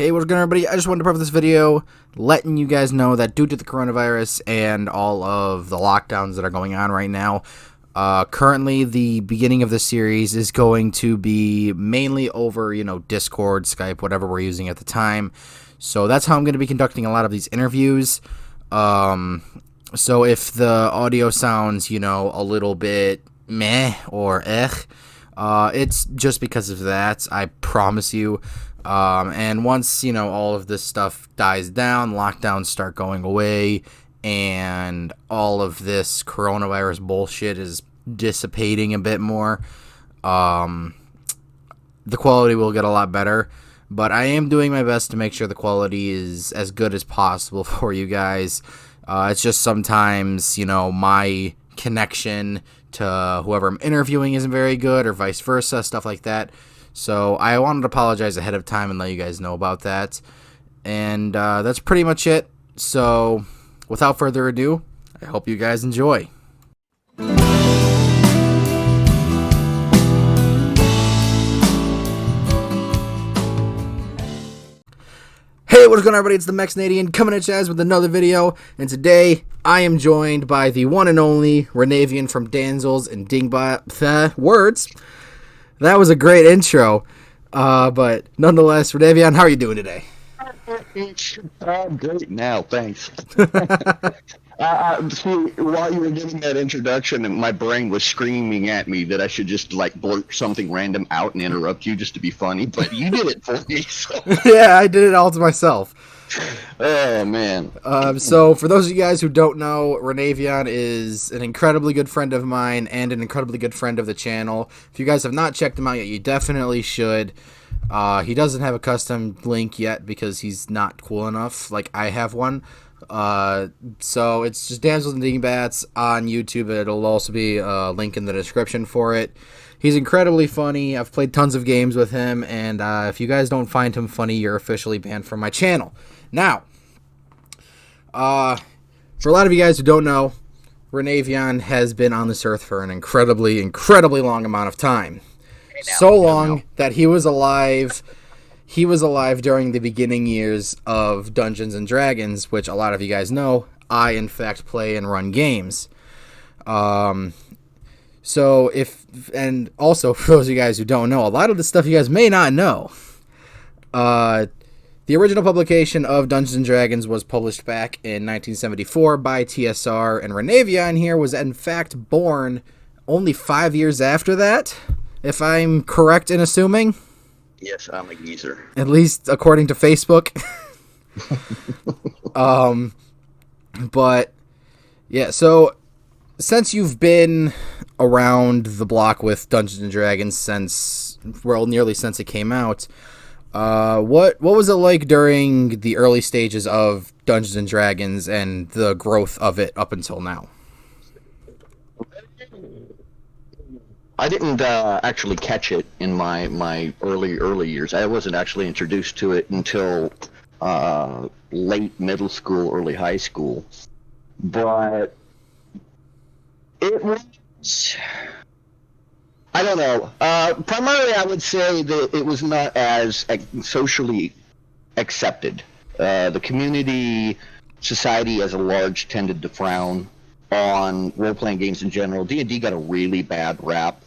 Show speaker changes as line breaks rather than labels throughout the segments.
Hey, what's going on, everybody? I just wanted to preface this video letting you guys know that due to the coronavirus and all of the lockdowns that are going on right now, currently the beginning of the series is going to be mainly over, Discord, Skype, whatever we're using at the time. So that's how I'm going to be conducting a lot of these interviews. So if the audio sounds, a little bit meh or it's just because of that, I promise you. And once, all of this stuff dies down, lockdowns start going away, and all of this coronavirus bullshit is dissipating a bit more, the quality will get a lot better. But I am doing my best to make sure the quality is as good as possible for you guys. It's just sometimes, my connection to whoever I'm interviewing isn't very good, or vice versa, stuff like that. So I wanted to apologize ahead of time and let you guys know about that. And that's pretty much it. So without further ado, I hope you guys enjoy. Hey, what's going on, everybody? It's the Mexinadian coming at you guys with another video. And today I am joined by the one and only Renevion from Damsels and Dingbats. Words. That was a great intro, but nonetheless, Renevion, how are you doing today?
I'm great now, thanks. See, while you were giving that introduction, my brain was screaming at me that I should just blurt something random out and interrupt you just to be funny, but you did it for me. So.
Yeah, I did it all to myself.
Oh, man.
So for those of you guys who don't know, Renevion is an incredibly good friend of mine and an incredibly good friend of the channel. If you guys have not checked him out yet, you definitely should. He doesn't have a custom link yet because he's not cool enough. Like, I have one. So it's just Damsels and Dingbats on YouTube. It'll also be a link in the description for it. He's incredibly funny. I've played tons of games with him, and if you guys don't find him funny, you're officially banned from my channel. Now, for a lot of you guys who don't know, Renevion has been on this earth for an incredibly long amount of time. So long that he was alive. He was alive during the beginning years of Dungeons and Dragons, which a lot of you guys know, I in fact play and run games. So and also for those of you guys who don't know, a lot of the stuff you guys may not know. The original publication of Dungeons and Dragons was published back in 1974 by TSR, and Renevion here was in fact born only 5 years after that, if I'm correct in assuming.
Yes, I'm a geezer.
At least according to Facebook. But yeah, so since you've been around the block with Dungeons and Dragons nearly since it came out, what was it like during the early stages of Dungeons and Dragons and the growth of it up until now?
I didn't actually catch it in my early years. I wasn't actually introduced to it until late middle school, early high school. But it was, I don't know. Primarily, I would say that it was not as socially accepted. The community, society as a large tended to frown on role-playing games in general. D&D got a really bad rap.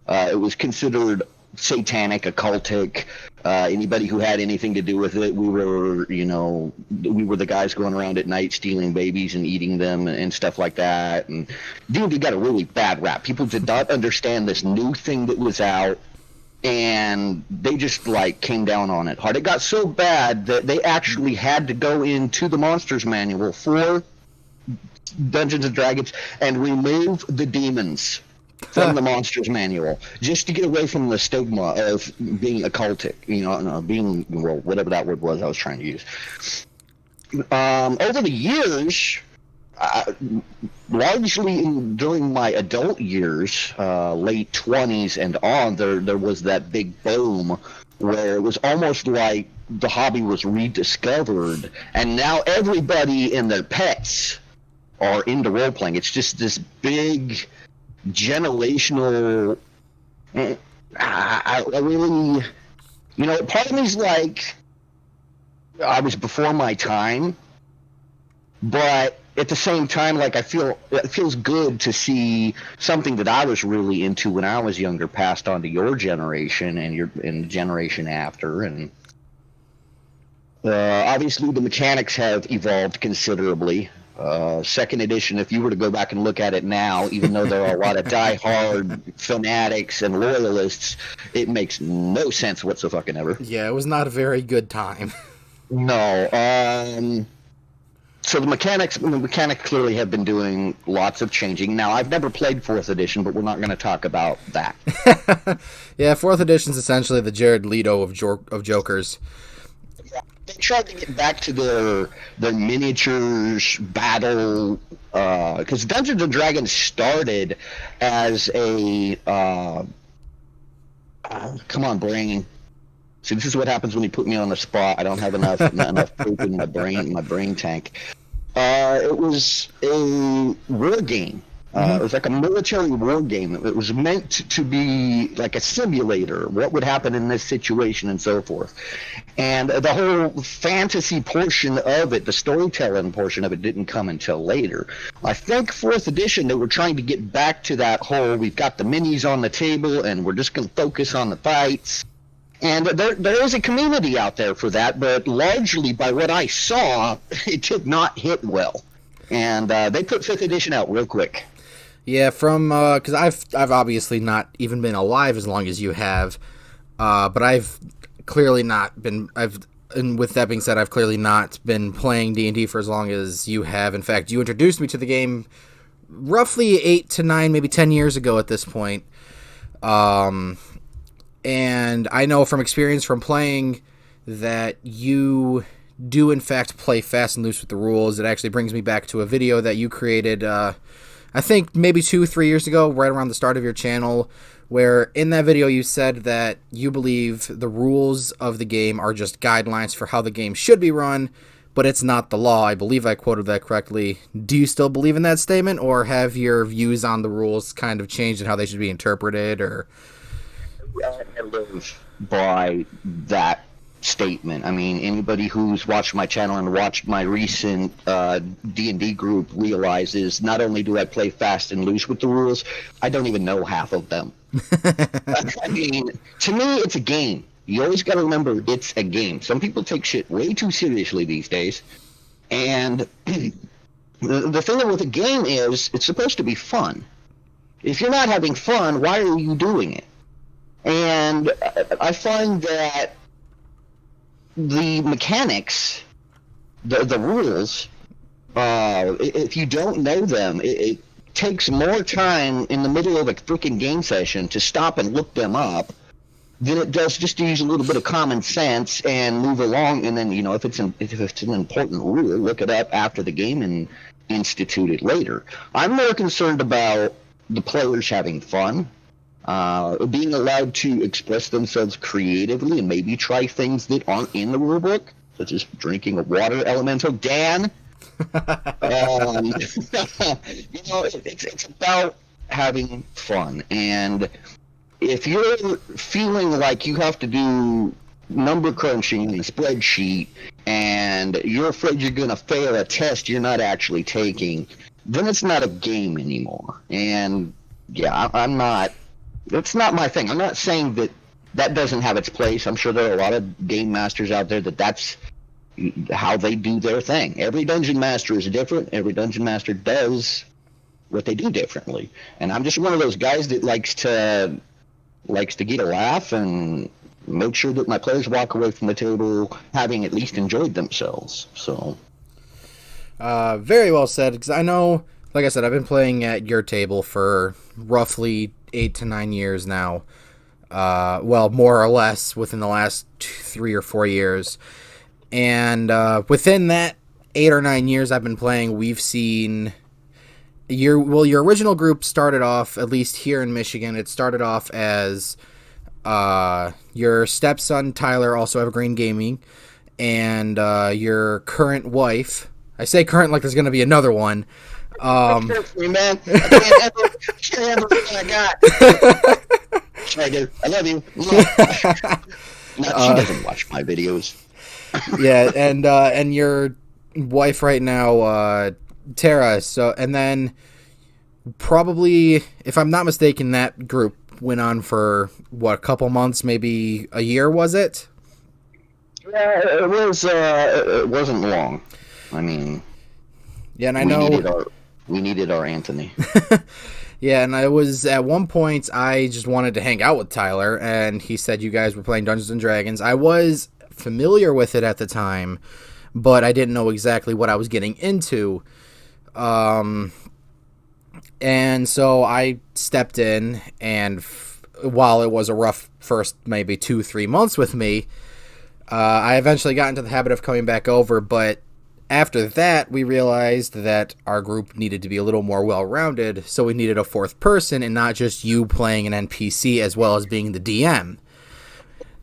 It was considered satanic, occultic. Anybody who had anything to do with it, we were the guys going around at night stealing babies and eating them and stuff like that. And D&D got a really bad rap. People did not understand this new thing that was out, and they just came down on it hard. It got so bad that they actually had to go into the Monsters Manual for Dungeons and Dragons and remove the demons from the Monsters Manual, just to get away from the stigma of being occultic, being, whatever that word was I was trying to use. Over the years, largely during my adult years, late 20s and on, there was that big boom where it was almost like the hobby was rediscovered, and now everybody and their pets are into role-playing. It's just this big generational. I really, part of me's like, I was before my time, but at the same time, like, it feels good to see something that I was really into when I was younger passed on to your generation and the generation after. And obviously the mechanics have evolved considerably. Second edition, if you were to go back and look at it now, even though there are a lot of die-hard fanatics and loyalists, it makes no sense whatsoever.
Yeah, it was not a very good time.
No. So the mechanics clearly have been doing lots of changing. Now, I've never played 4th edition, but we're not going to talk about that.
Yeah, 4th edition is essentially the Jared Leto of Jokers.
They tried to get back to their miniatures battle, because Dungeons and Dragons started as a come on, brain. See, this is what happens when you put me on the spot. I don't have enough poop in my brain tank. It was a war game. It was like a military war game. It was meant to be like a simulator. What would happen in this situation and so forth. And the whole fantasy portion of it, the storytelling portion of it, didn't come until later. I think 4th edition, they were trying to get back to that whole, we've got the minis on the table and we're just going to focus on the fights. And there is a community out there for that, but largely by what I saw, it did not hit well. And they put 5th edition out real quick.
Yeah, from because I've obviously not even been alive as long as you have, but I've clearly not been. And with that being said, I've clearly not been playing D&D for as long as you have. In fact, you introduced me to the game roughly 8 to 9, maybe 10 years ago at this point. And I know from experience from playing that you do in fact play fast and loose with the rules. It actually brings me back to a video that you created, I think maybe 2-3 years ago, right around the start of your channel, where in that video you said that you believe the rules of the game are just guidelines for how the game should be run, but it's not the law. I believe I quoted that correctly. Do you still believe in that statement, or have your views on the rules kind of changed and how they should be interpreted? Or
I live by that statement. I mean, anybody who's watched my channel and watched my recent D&D group realizes not only do I play fast and loose with the rules, I don't even know half of them. I mean, to me, it's a game. You always got to remember it's a game. Some people take shit way too seriously these days. And the thing with a game is it's supposed to be fun. If you're not having fun, why are you doing it? And I find that the mechanics, the rules, if you don't know them, it takes more time in the middle of a freaking game session to stop and look them up than it does just to use a little bit of common sense and move along. And then, you know, if it's an important rule, look it up after the game and institute it later. I'm more concerned about the players having fun. Being allowed to express themselves creatively and maybe try things that aren't in the rulebook, such as drinking a water elemental. Dan, you know, it's about having fun. And if you're feeling like you have to do number crunching in a spreadsheet and you're afraid you're going to fail a test you're not actually taking, then it's not a game anymore. And yeah, I'm not. That's not my thing. I'm not saying that doesn't have its place. I'm sure there are a lot of game masters out there that's how they do their thing. Every dungeon master is different. Every dungeon master does what they do differently. And I'm just one of those guys that likes to get a laugh and make sure that my players walk away from the table having at least enjoyed themselves. So,
very well said. Because I know, like I said, I've been playing at your table for roughly 8 to 9 years now. Well, more or less within the last 3 or 4 years. And within that 8 or 9 years I've been playing, we've seen your original group started off, at least here in Michigan, it started off as your stepson Tyler, also Evergreen Gaming, and your current wife. I say current like there's going to be another one.
Man, I can't handle what I got. I love you. No, she doesn't watch my videos.
Yeah, and your wife right now, Tara. So, and then probably, if I'm not mistaken, that group went on for what, a couple months, maybe a year, was it?
Yeah, it was. It wasn't long. I mean,
Yeah, and I
we
know.
needed our we needed our Anthony.
Yeah, and I was at one point I just wanted to hang out with Tyler, and he said you guys were playing Dungeons and Dragons. I was familiar with it at the time, but I didn't know exactly what I was getting into. Um, and so I stepped in, and while it was a rough first maybe 2-3 months with me, I eventually got into the habit of coming back over, but after that, we realized that our group needed to be a little more well-rounded, so we needed a fourth person and not just you playing an NPC as well as being the DM.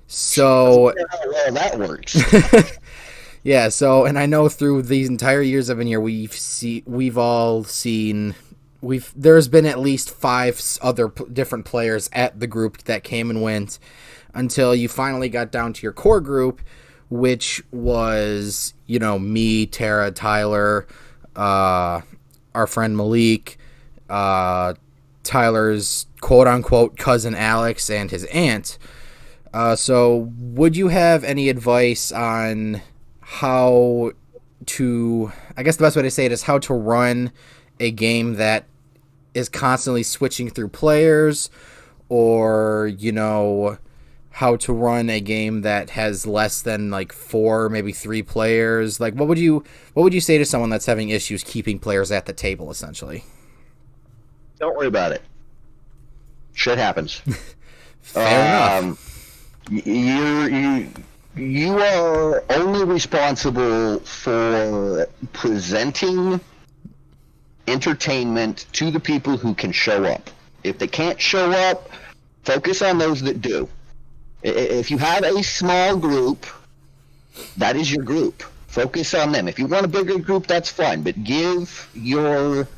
So,
Well, that works.
yeah, so, and I know through these entire years I've been here, we've all seen, there's been at least five other different players at the group that came and went until you finally got down to your core group, which was, me, Tara, Tyler, our friend Malik, Tyler's quote-unquote cousin Alex, and his aunt. So would you have any advice on how to, I guess the best way to say it is how to run a game that is constantly switching through players, or, how to run a game that has less than like 4, maybe 3 players? Like, what would you say to someone that's having issues keeping players at the table, essentially?
Don't worry about it. Shit happens.
Fair enough.
You are only responsible for presenting entertainment to the people who can show up. If they can't show up, focus on those that do. If you have a small group, that is your group. Focus on them. If you want a bigger group, that's fine, but give your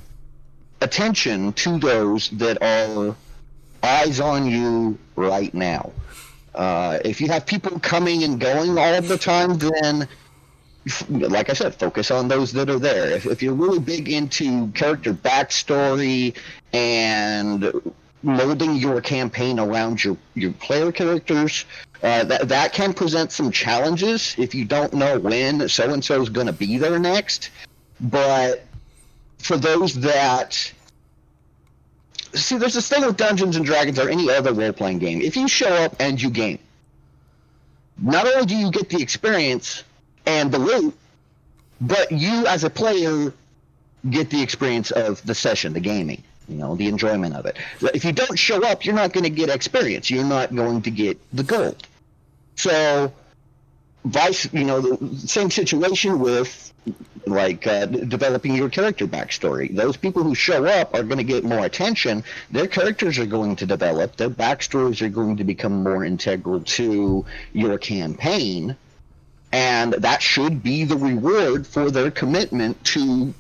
attention to those that are eyes on you right now. If you have people coming and going all of the time, then, like I said, focus on those that are there. If you're really big into character backstory and molding your campaign around your player characters, that can present some challenges if you don't know when so-and-so is going to be there next. But for those that... See, there's this thing with Dungeons and Dragons or any other role-playing game. If you show up and you game, not only do you get the experience and the loot, but you as a player get the experience of the session, the gaming, the enjoyment of it. If you don't show up, you're not going to get experience. You're not going to get the gold. So, the same situation with developing your character backstory. Those people who show up are going to get more attention. Their characters are going to develop. Their backstories are going to become more integral to your campaign, and that should be the reward for their commitment to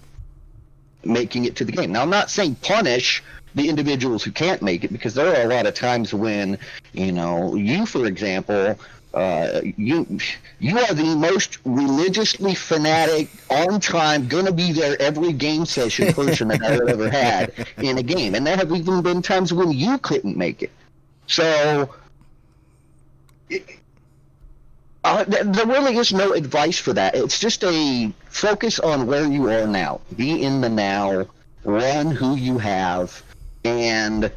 making it to the game. Now, I'm not saying punish the individuals who can't make it, because there are a lot of times when, you, for example, you are the most religiously fanatic, on time, gonna be there every game session person that I've ever had in a game, and there have even been times when you couldn't make it. So there really is no advice for that. It's just a focus on where you are now. Be in the now, run who you have, and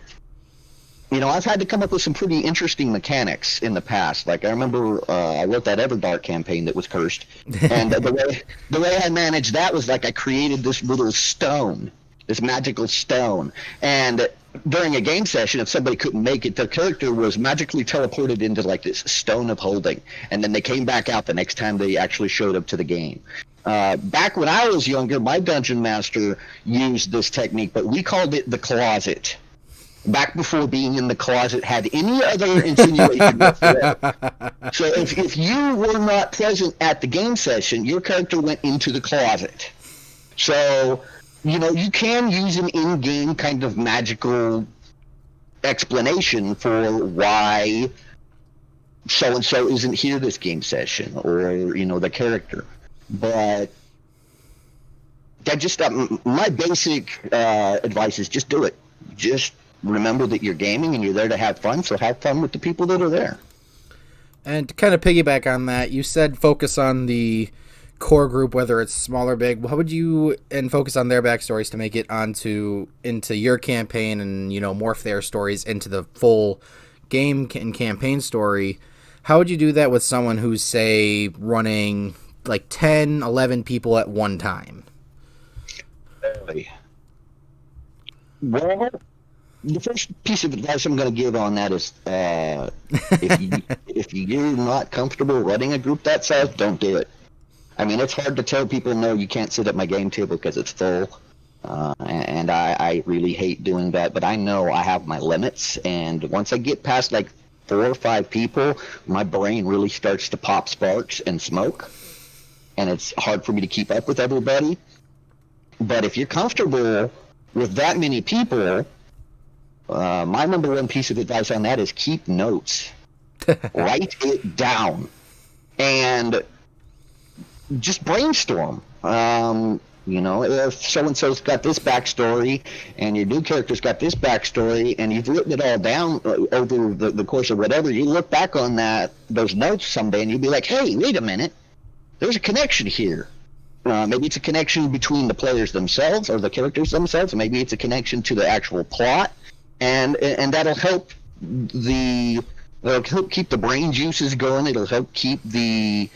I've had to come up with some pretty interesting mechanics in the past. Like, I remember I wrote that Everdark campaign that was cursed, and the way I managed that was like I created this little stone, this magical stone, and during a game session, if somebody couldn't make it, their character was magically teleported into like this stone of holding, and then they came back out the next time they actually showed up to the game. Back when I was younger, my dungeon master used this technique, but we called it the closet. Back before being in the closet had any other insinuation whatsoever. So if you were not present at the game session, your character went into the closet. So, you can use an in-game kind of magical explanation for why so and so isn't here this game session, or the character. But that just my basic advice is just do it. Just remember that you're gaming and you're there to have fun, so have fun with the people that are there.
And to kind of piggyback on that, you said focus on the core group, whether it's small or big. How would you and focus on their backstories to make it into your campaign and morph their stories into the full game and campaign story? How would you do that with someone who's, say, running like 10, 11 people at one time?
Well, the first piece of advice I'm going to give on that is if you're not comfortable running a group that size, don't do it. I mean, it's hard to tell people, no, you can't sit at my game table because it's full. And I really hate doing that, but I know I have my limits. And once I get past like 4 or 5 people, my brain really starts to pop sparks and smoke. And it's hard for me to keep up with everybody. But if you're comfortable with that many people, my number one piece of advice on that is keep notes. Write it down. And just brainstorm. If so-and-so's got this backstory and your new character's got this backstory and you've written it all down over the course of whatever, you look back on those notes someday and you'll be like, hey, wait a minute. There's a connection here. Maybe it's a connection between the players themselves or the characters themselves. Maybe it's a connection to the actual plot. And that'll help keep the brain juices going. It'll help keep the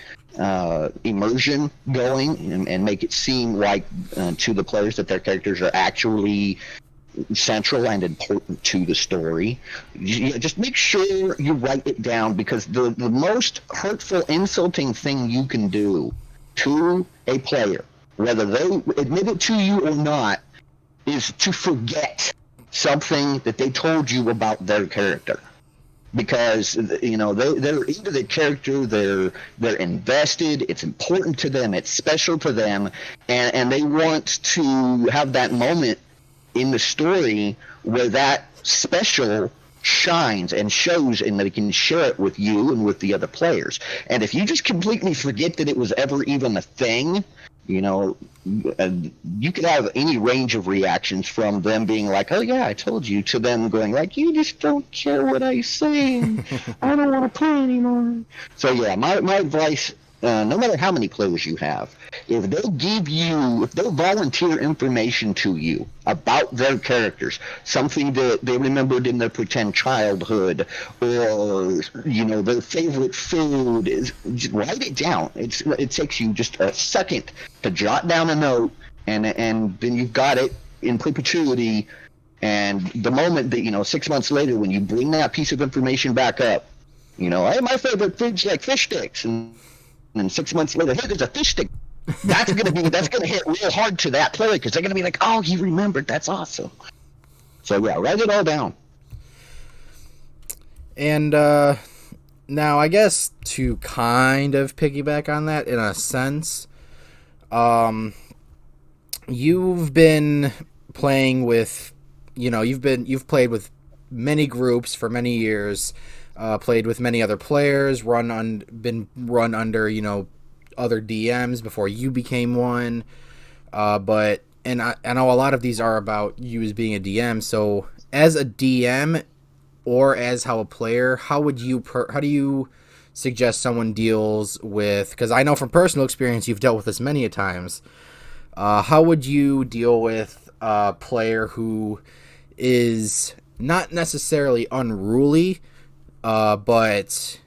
immersion going and make it seem like to the players that their characters are actually central and important to the story. Just make sure you write it down, because the most hurtful, insulting thing you can do to a player, whether they admit it to you or not, is to forget something that they told you about their character. Because they're into the character, they're invested, it's important to them, it's special to them, and they want to have that moment in the story where that special shines and shows, and they can share it with you and with the other players. And if you just completely forget that it was ever even a thing, you could have any range of reactions, from them being like, oh yeah, I told you, to them going like, you just don't care what I say, I don't want to play anymore. So yeah, my advice, no matter how many players you have, if they volunteer information to you about their characters, something that they remembered in their pretend childhood, or their favorite food, just write it down. It takes you just a second to jot down a note, and then you've got it in perpetuity. And the moment that 6 months later, when you bring that piece of information back up, hey, my favorite food's like fish sticks, and 6 months later, hey, there's a fish stick. That's gonna hit real hard to that player, because they're gonna be like, oh, he remembered. That's awesome. So yeah, write it all down.
And now, I guess to kind of piggyback on that in a sense, you've been playing with, you've played with many groups for many years. Played with many other players, been run under, other DMs before you became one. But I know a lot of these are about you as being a DM. So as a DM, or as how a player, how do you suggest someone deals with, because I know from personal experience you've dealt with this many a times, how would you deal with a player who is not necessarily unruly, but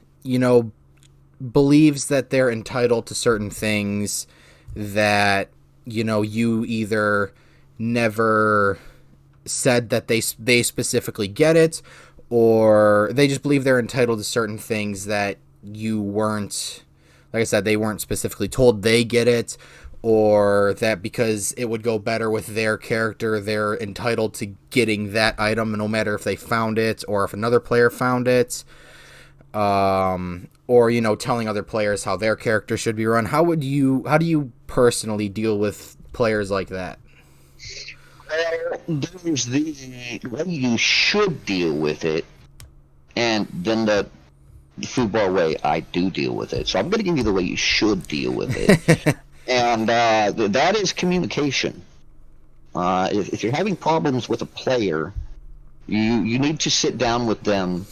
believes that they're entitled to certain things that you either never said that they specifically get it, or they just believe they're entitled to certain things that you weren't, like I said, they weren't specifically told they get it, or that because it would go better with their character, they're entitled to getting that item no matter if they found it or if another player found it, or telling other players how their character should be run. How do you personally deal with players like that?
There's the way you should deal with it, and then the football way I do deal with it. So I'm going to give you the way you should deal with it, and that is communication. If you're having problems with a player, you need to sit down with them,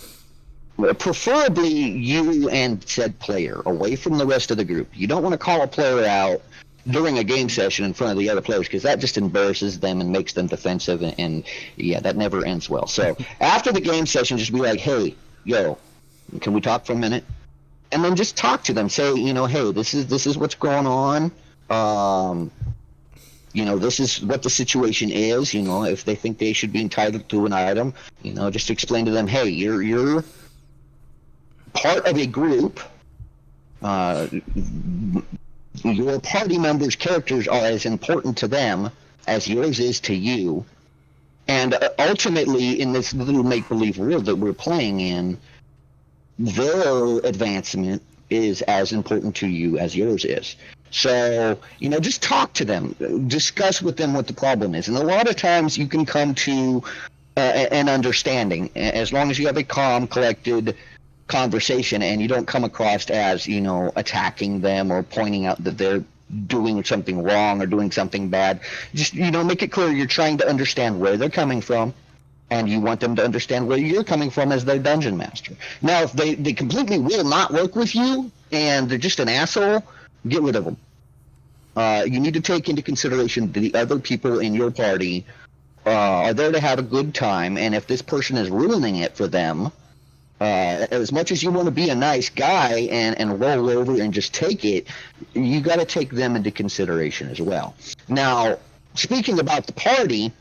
preferably you and said player, away from the rest of the group. You don't want to call a player out during a game session in front of the other players, because that just embarrasses them and makes them defensive, and yeah, that never ends well. So after the game session, just be like, hey, yo, can we talk for a minute? And then just talk to them. Say, hey, this is what's going on. This is what the situation is. If they think they should be entitled to an item, just explain to them, hey, you're part of a group. Your party members' characters are as important to them as yours is to you. And ultimately, in this little make-believe world that we're playing in, their advancement is as important to you as yours is. So, just talk to them. Discuss with them what the problem is. And a lot of times you can come to an understanding, as long as you have a calm, collected conversation and you don't come across as, attacking them or pointing out that they're doing something wrong or doing something bad. Just, make it clear you're trying to understand where they're coming from, and you want them to understand where you're coming from as their dungeon master. Now, if they completely will not work with you and they're just an asshole, get rid of them. You need to take into consideration the other people in your party are there to have a good time, and if this person is ruining it for them, as much as you want to be a nice guy and roll over and just take it, you got to take them into consideration as well. Now, speaking about the party,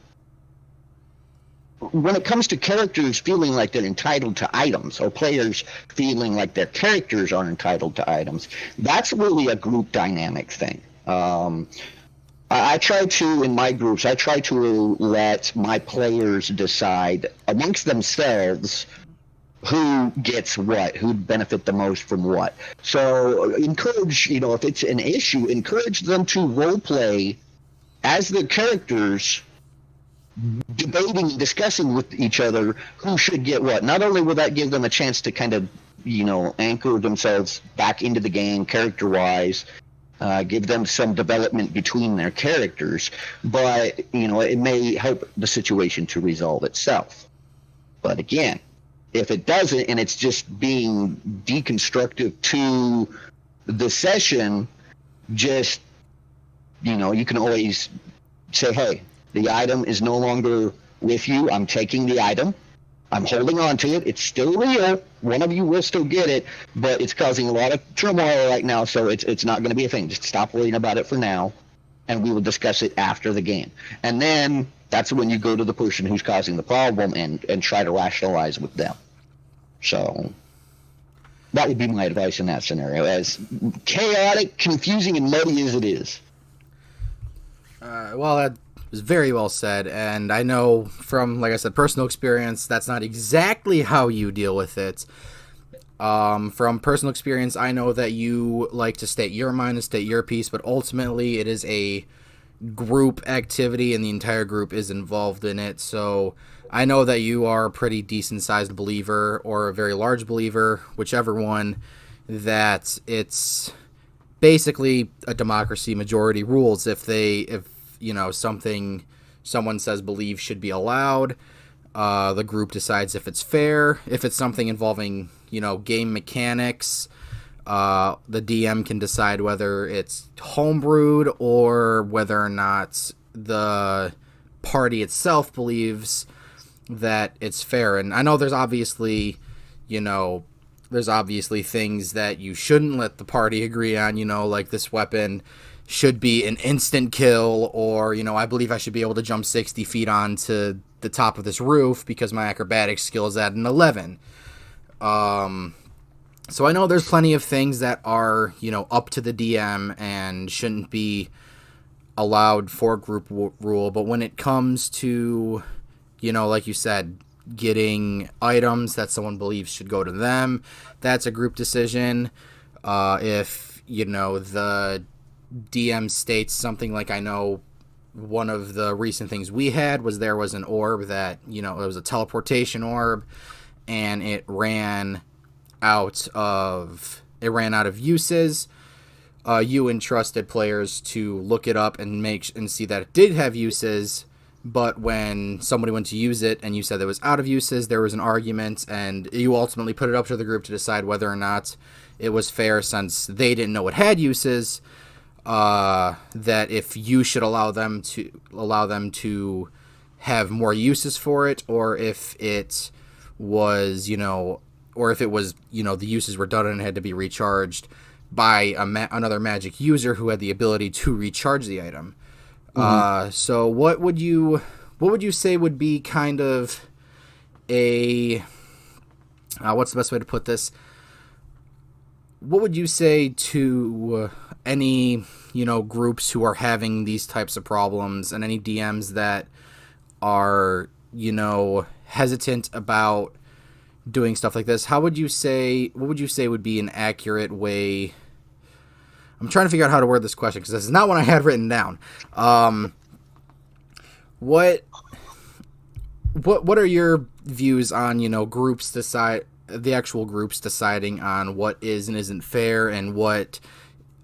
when it comes to characters feeling like they're entitled to items, or players feeling like their characters are entitled to items, that's really a group dynamic thing. I try to, in my groups, let my players decide amongst themselves who gets what, who'd benefit the most from what. So encourage, if it's an issue, encourage them to role play as the characters, debating, discussing with each other who should get what. Not only will that give them a chance to kind of, anchor themselves back into the game character-wise, give them some development between their characters, but, it may help the situation to resolve itself. But again, if it doesn't, and it's just being deconstructive to the session, just, you can always say, hey, the item is no longer with you. I'm taking the item. I'm holding on to it. It's still real. One of you will still get it, but it's causing a lot of turmoil right now, so it's not going to be a thing. Just stop worrying about it for now, and we will discuss it after the game. And then that's when you go to the person who's causing the problem and try to rationalize with them. So that would be my advice in that scenario, as chaotic, confusing, and muddy as it is.
Well, that was very well said, and I know from, like I said, personal experience, that's not exactly how you deal with it. From personal experience, I know that you like to state your mind and state your piece, but ultimately it is a group activity and the entire group is involved in it. So I know that you are a pretty decent-sized believer, or a very large believer, whichever one, that it's basically a democracy, majority rules. If someone says believe should be allowed, the group decides if it's fair. If it's something involving, game mechanics, the DM can decide whether it's homebrewed or whether or not the party itself believes that it's fair. And I know there's obviously things that you shouldn't let the party agree on, like this weapon should be an instant kill, or, I believe I should be able to jump 60 feet onto the top of this roof because my acrobatics skill is at an 11. So I know there's plenty of things that are, up to the DM and shouldn't be allowed for group rule, but when it comes to, like you said, getting items that someone believes should go to them, that's a group decision. If, the DM states something like, I know one of the recent things we had was there was an orb that, it was a teleportation orb, and it ran it ran out of uses. You entrusted players to look it up and see that it did have uses, but when somebody went to use it and you said that it was out of uses, there was an argument, and you ultimately put it up to the group to decide whether or not it was fair, since they didn't know it had uses, that if you should allow them to have more uses for it, or if it was, the uses were done and it had to be recharged by another Magic user who had the ability to recharge the item. So what would you say would be kind of a what's the best way to put this? What would you say to any groups who are having these types of problems, and any DMs that are hesitant about doing stuff like this? What would you say would be an accurate way? I'm trying to figure out how to word this question, because this is not one I had written down. What are your views on groups the actual groups deciding on what is and isn't fair, and what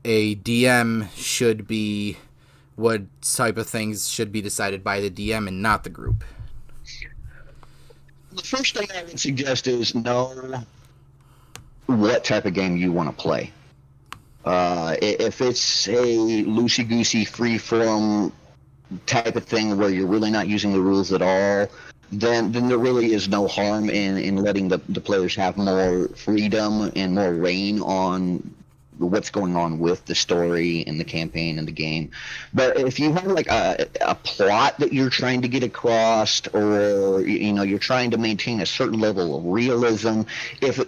a DM should be, what type of things should be decided by the DM and not the group?
The first thing I would suggest is know what type of game you want to play. If it's a loosey-goosey, free-form type of thing where you're really not using the rules at all, then there really is no harm in letting the players have more freedom and more reign on what's going on with the story and the campaign and the game. But if you have like a plot that you're trying to get across, or you're trying to maintain a certain level of realism, if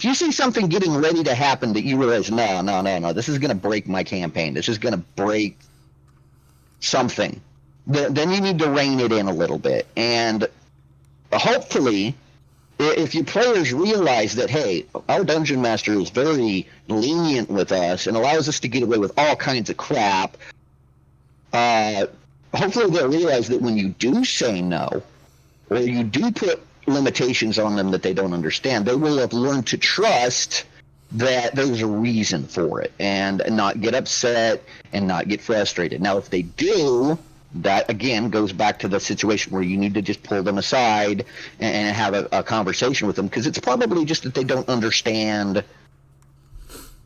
you see something getting ready to happen that you realize, no, this is going to break my campaign, this is going to break something, then you need to rein it in a little bit. And hopefully, if your players realize that, hey, our Dungeon Master is very lenient with us and allows us to get away with all kinds of crap, hopefully they'll realize that when you do say no, or you do put limitations on them that they don't understand, they will have learned to trust that there's a reason for it, and not get upset and not get frustrated. Now, if they do, that again goes back to the situation where you need to just pull them aside and have a conversation with them, because it's probably just that they don't understand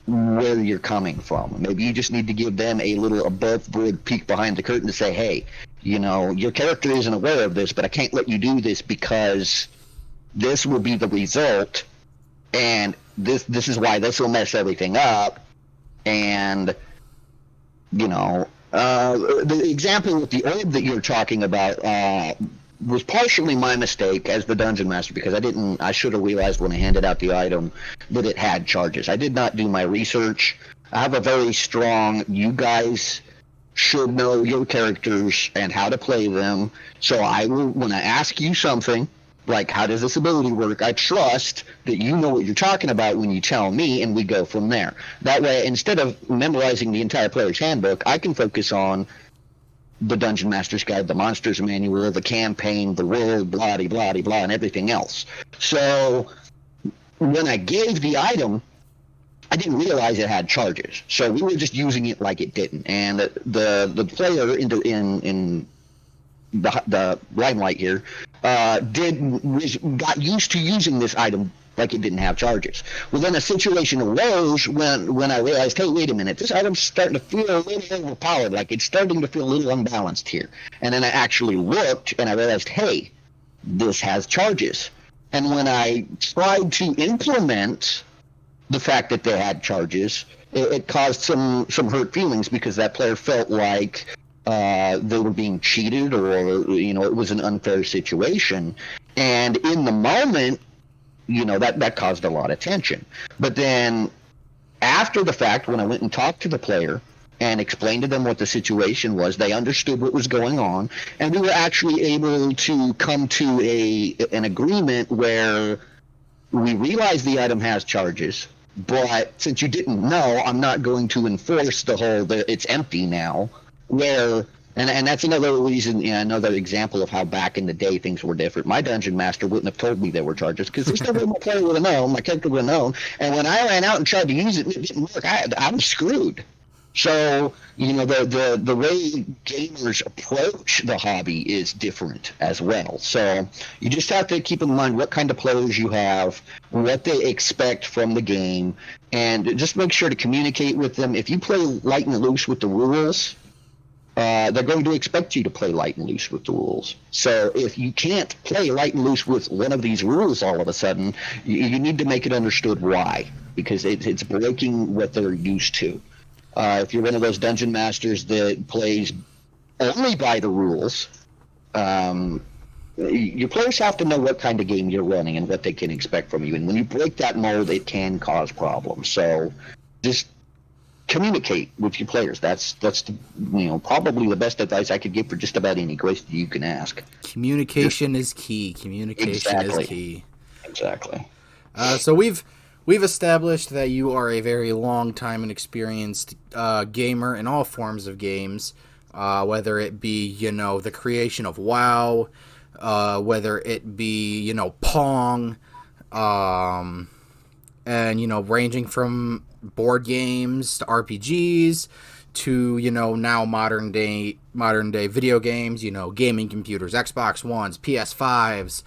where you're coming from. Maybe you just need to give them a little above board peek behind the curtain to say, hey, your character isn't aware of this, but I can't let you do this because this will be the result, and this is why this will mess everything up. And the example with the orb that you're talking about was partially my mistake as the Dungeon Master, because I should have realized when I handed out the item that it had charges. I did not do my research. I have a very strong, you guys should know your characters and how to play them. So when I ask you something, like, how does this ability work, I trust that you know what you're talking about when you tell me, and we go from there. That way, instead of memorizing the entire player's handbook, I can focus on the Dungeon Master's Guide, the Monsters Manual, the campaign, the world, blah-de-blah-de-blah, and everything else. So when I gave the item, I didn't realize it had charges. So we were just using it like it didn't. And the player in the limelight here got used to using this item like it didn't have charges. Well, then a situation arose when I realized, hey, wait a minute, this item's starting to feel a little overpowered, like it's starting to feel a little unbalanced here. And then I actually looked and I realized, hey, this has charges. And when I tried to implement the fact that they had charges, it caused some hurt feelings, because that player felt like they were being cheated, or it was an unfair situation. And in the moment, that caused a lot of tension. But then after the fact, when I went and talked to the player and explained to them what the situation was, they understood what was going on, and we were actually able to come to an agreement where we realized the item has charges, but since you didn't know, I'm not going to enforce the whole it's empty now, where And that's another reason, another example of how back in the day things were different. My dungeon master wouldn't have told me there were charges because there's no way my player would have known, my character would have known. And when I ran out and tried to use it and it didn't work, I was screwed. So, the way gamers approach the hobby is different as well. So you just have to keep in mind what kind of players you have, what they expect from the game, and just make sure to communicate with them. If you play light and loose with the rules, they're going to expect you to play light and loose with the rules. So if you can't play light and loose with one of these rules all of a sudden, you need to make it understood why, because it's breaking what they're used to. If you're one of those dungeon masters that plays only by the rules, your players have to know what kind of game you're running and what they can expect from you. And when you break that mold, it can cause problems. So just communicate with your players. That's probably the best advice I could give for just about any question you can ask.
Communication is key. Communication is key.
Exactly.
So we've established that you are a very long time and experienced gamer in all forms of games, whether it be the creation of WoW, whether it be Pong, and ranging from board games to RPGs to now modern day video games, gaming computers, Xbox Ones, PS5s.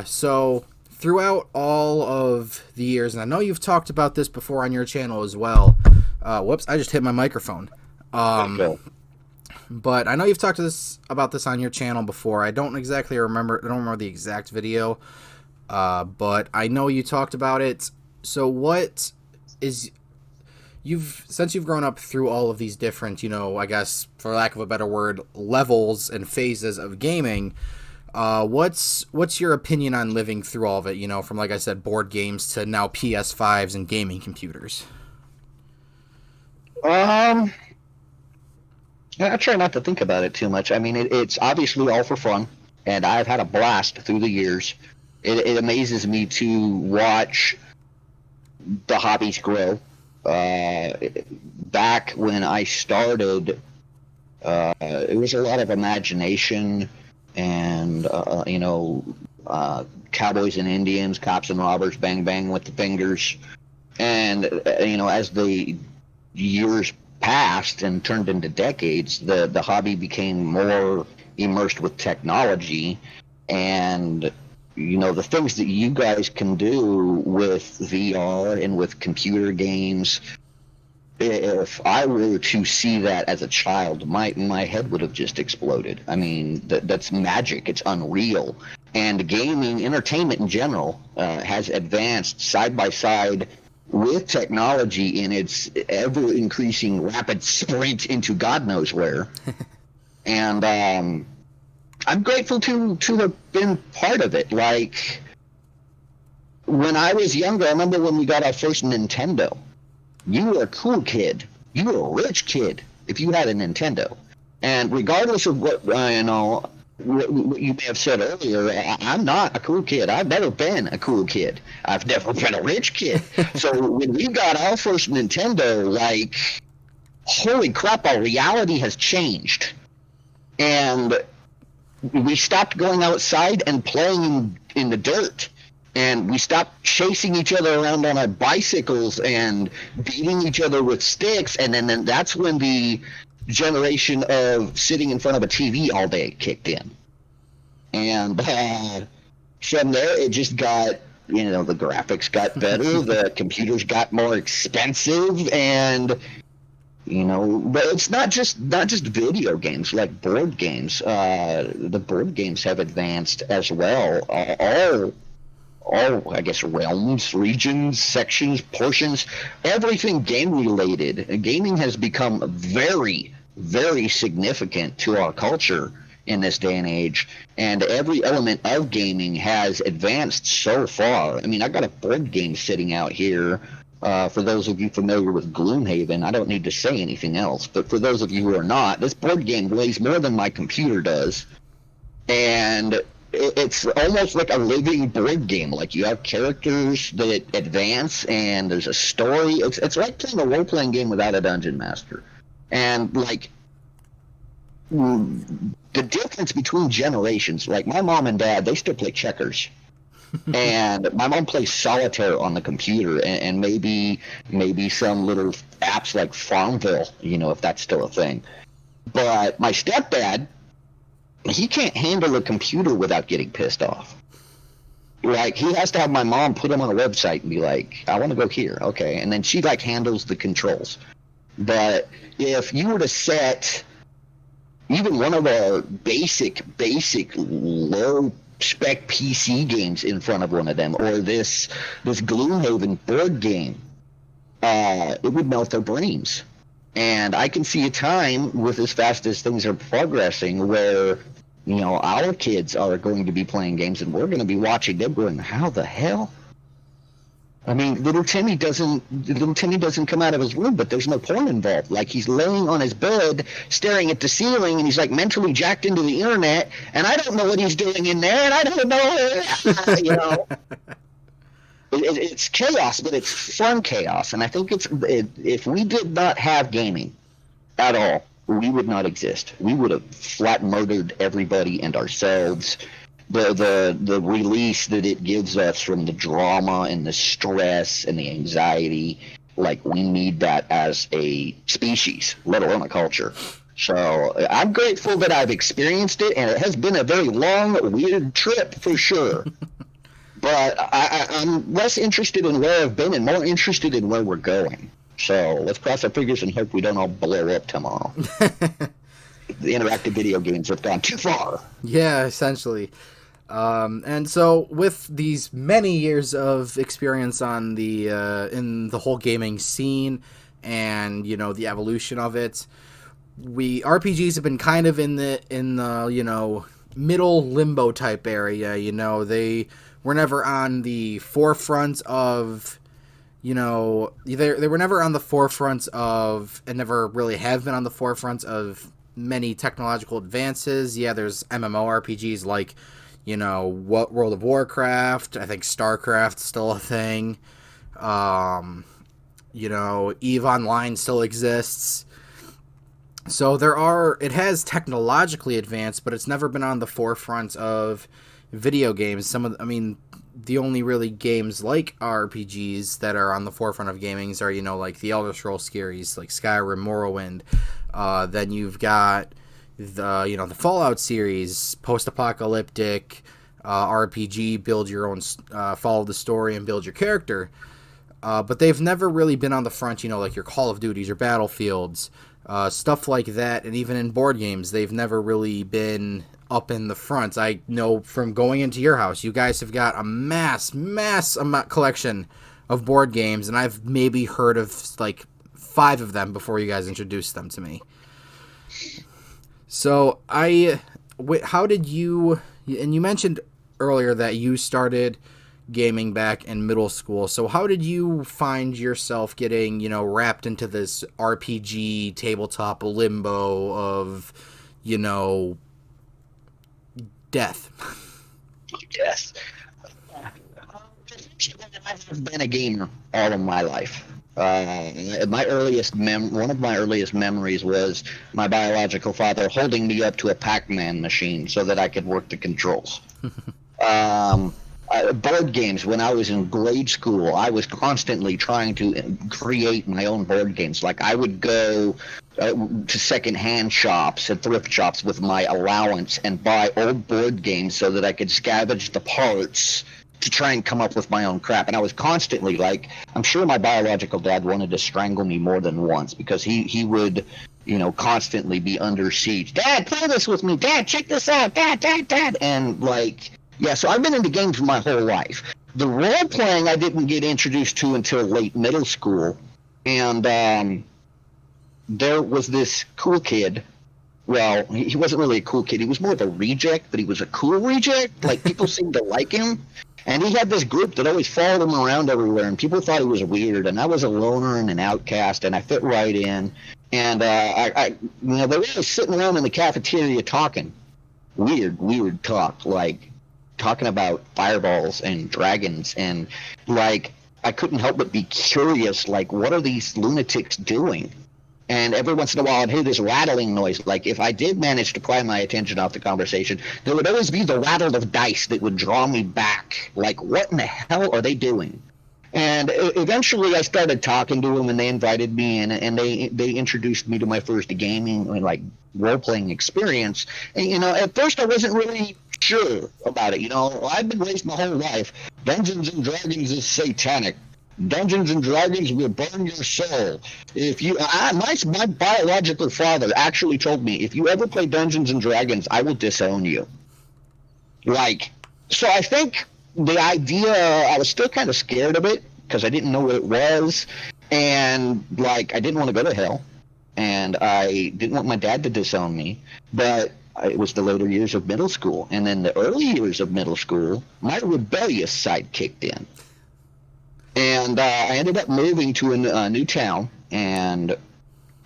So throughout all of the years, and I know you've talked about this before on your channel as well. Whoops, I just hit my microphone. But I know you've talked about this on your channel before. I don't remember the exact video. But I know you talked about it. So since you've grown up through all of these different, I guess for lack of a better word, levels and phases of gaming, what's your opinion on living through all of it, from, like I said, board games to now PS5s and gaming computers?
I try not to think about it too much. I mean, it's obviously all for fun, and I've had a blast through the years. It amazes me to watch the hobbies grow. Back when I started, it was a lot of imagination and, cowboys and Indians, cops and robbers, bang, bang with the fingers. And, as the years passed and turned into decades, the hobby became more immersed with technology. And the things that you guys can do with VR and with computer games, if I were to see that as a child, my head would have just exploded. I mean, that's magic. It's unreal. And gaming, entertainment in general, has advanced side by side with technology in its ever-increasing rapid sprint into God knows where. And I'm grateful to have been part of it. Like, when I was younger, I remember when we got our first Nintendo. You were a cool kid. You were a rich kid if you had a Nintendo. And regardless of what you may have said earlier, I'm not a cool kid. I've never been a cool kid. I've never been a rich kid. So when we got our first Nintendo, like, holy crap, our reality has changed. And we stopped going outside and playing in the dirt. And we stopped chasing each other around on our bicycles and beating each other with sticks. And then that's when the generation of sitting in front of a TV all day kicked in. And from there, it just got, the graphics got better, the computers got more expensive, and but it's not just video games, like board games. The board games have advanced as well. All I guess realms, regions, sections, portions, everything game related. Gaming has become very, very significant to our culture in this day and age, and every element of gaming has advanced so far. I mean, I've got a board game sitting out here. For those of you familiar with Gloomhaven, I don't need to say anything else, but for those of you who are not, this board game weighs more than my computer does, and it's almost like a living board game. Like, you have characters that advance, and there's a story. It's like playing a role-playing game without a dungeon master. And, like, the difference between generations, like my mom and dad, they still play checkers. And my mom plays solitaire on the computer, and maybe some little apps like Farmville, if that's still a thing. But my stepdad, he can't handle a computer without getting pissed off. Like, he has to have my mom put him on a website and be like, I want to go here, okay, and then she like handles the controls. But if you were to set even one of the basic low spec PC games in front of one of them, or this Gloomhaven board game, it would melt their brains. And I can see a time, with as fast as things are progressing, where our kids are going to be playing games and we're going to be watching them going, how the hell? I mean, little Timmy doesn't come out of his room, but there's no porn involved. Like, he's laying on his bed, staring at the ceiling, and he's like mentally jacked into the internet, and I don't know what he's doing in there, and I don't know, It's chaos, but it's fun chaos, and I think if we did not have gaming at all, we would not exist. We would have flat murdered everybody and ourselves. The release that it gives us from the drama and the stress and the anxiety, like, we need that as a species, let alone a culture. So I'm grateful that I've experienced it, and it has been a very long, weird trip for sure. But I'm less interested in where I've been and more interested in where we're going. So let's cross our fingers and hope we don't all blow up tomorrow. The interactive video games have gone too far.
Yeah, essentially. And so, with these many years of experience on in the whole gaming scene, and the evolution of it, RPGs have been kind of in the middle limbo type area. They were never on the forefront of they were never on the forefront of, and never really have been on the forefront of, many technological advances. Yeah, there's MMORPGs like World of Warcraft. I think StarCraft's still a thing. EVE Online still exists. So it has technologically advanced, but it's never been on the forefront of video games. The only really games like RPGs that are on the forefront of gaming are, like the Elder Scrolls series, like Skyrim, Morrowind. Then you've got the Fallout series, post-apocalyptic RPG, build your own, follow the story and build your character. But they've never really been on the front, like your Call of Duties or Battlefields, stuff like that. And even in board games, they've never really been up in the front. I know from going into your house, you guys have got a mass collection of board games, and I've maybe heard of like 5 of them before you guys introduced them to me. So how did you, and you mentioned earlier that you started gaming back in middle school. So how did you find yourself getting, wrapped into this RPG tabletop limbo of, death?
Yes. I've been a gamer all of my life. One of my earliest memories was my biological father holding me up to a Pac-Man machine so that I could work the controls. Board games, when I was in grade school, I was constantly trying to create my own board games. Like, I would go to second-hand shops and thrift shops with my allowance and buy old board games so that I could scavenge the parts to try and come up with my own crap. And I was constantly, like, I'm sure my biological dad wanted to strangle me more than once, because he would, constantly be under siege. Dad, play this with me. Dad, check this out. Dad. And, like, yeah, so I've been into games my whole life. The role-playing I didn't get introduced to until late middle school. And there was this cool kid. Well, he wasn't really a cool kid. He was more of a reject, but he was a cool reject. Like, people seemed to like him. And he had this group that always followed him around everywhere, and people thought he was weird. And I was a loner and an outcast, and I fit right in. And they were always sitting around in the cafeteria talking. Weird talk, like talking about fireballs and dragons. And, like, I couldn't help but be curious, like, what are these lunatics doing? And every once in a while, I'd hear this rattling noise. Like, if I did manage to pry my attention off the conversation, there would always be the rattle of dice that would draw me back. Like, what in the hell are they doing? And eventually I started talking to them, and they invited me in, and they introduced me to my first gaming, like, role-playing experience. And, at first I wasn't really sure about it. I've been raised my whole life. Dungeons and Dragons is satanic. Dungeons and Dragons will burn your soul. If you, my biological father actually told me, if you ever play Dungeons and Dragons, I will disown you. So I think the idea, I was still kind of scared of it because I didn't know what it was, and I didn't want to go to hell, and I didn't want my dad to disown me, but it was the later years of middle school, and then the early years of middle school, my rebellious side kicked in. And I ended up moving to a new town, and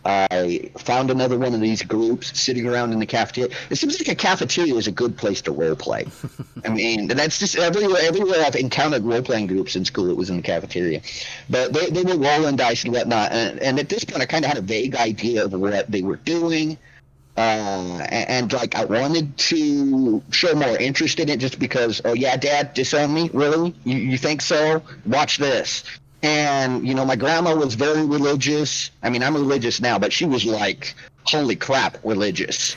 I found another one of these groups sitting around in the cafeteria. It seems like a cafeteria is a good place to role play. I mean, that's just everywhere I've encountered role playing groups in school, it was in the cafeteria. But they were rolling dice and whatnot, and at this point I kind of had a vague idea of what they were doing. And I wanted to show more interest in it just because, oh yeah, Dad, disown me? Really? You think so? Watch this. And, my grandma was very religious. I mean, I'm religious now, but she was like, holy crap, religious.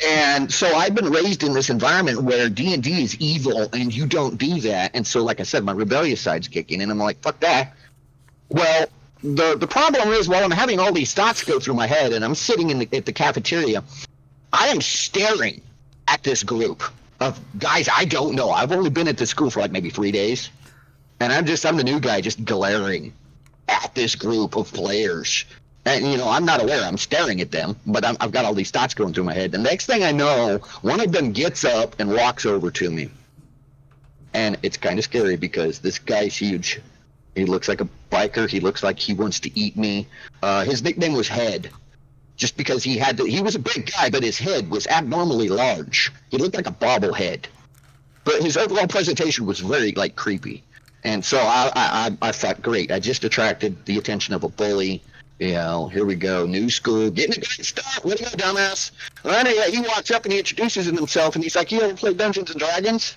And so I've been raised in this environment where D&D is evil and you don't do that. And so, like I said, my rebellious side's kicking in, and I'm like, fuck that. Well, the problem is, while I'm having all these thoughts go through my head and I'm sitting at the cafeteria, I am staring at this group of guys I don't know. I've only been at this school for maybe 3 days, and I'm the new guy just glaring at this group of players. And, I'm not aware. I'm staring at them, but I've got all these thoughts going through my head. The next thing I know, one of them gets up and walks over to me. And it's kind of scary because this guy's huge. He looks like a biker. He looks like he wants to eat me. His nickname was Head, just because he was a big guy, but his head was abnormally large. He looked like a bobblehead. But his overall presentation was very, creepy. And so I thought, great, I just attracted the attention of a bully. Here we go, new school, getting a good start. What do you go, dumbass? Well, anyway, he walks up and he introduces himself, and he's like, you ever play Dungeons and Dragons?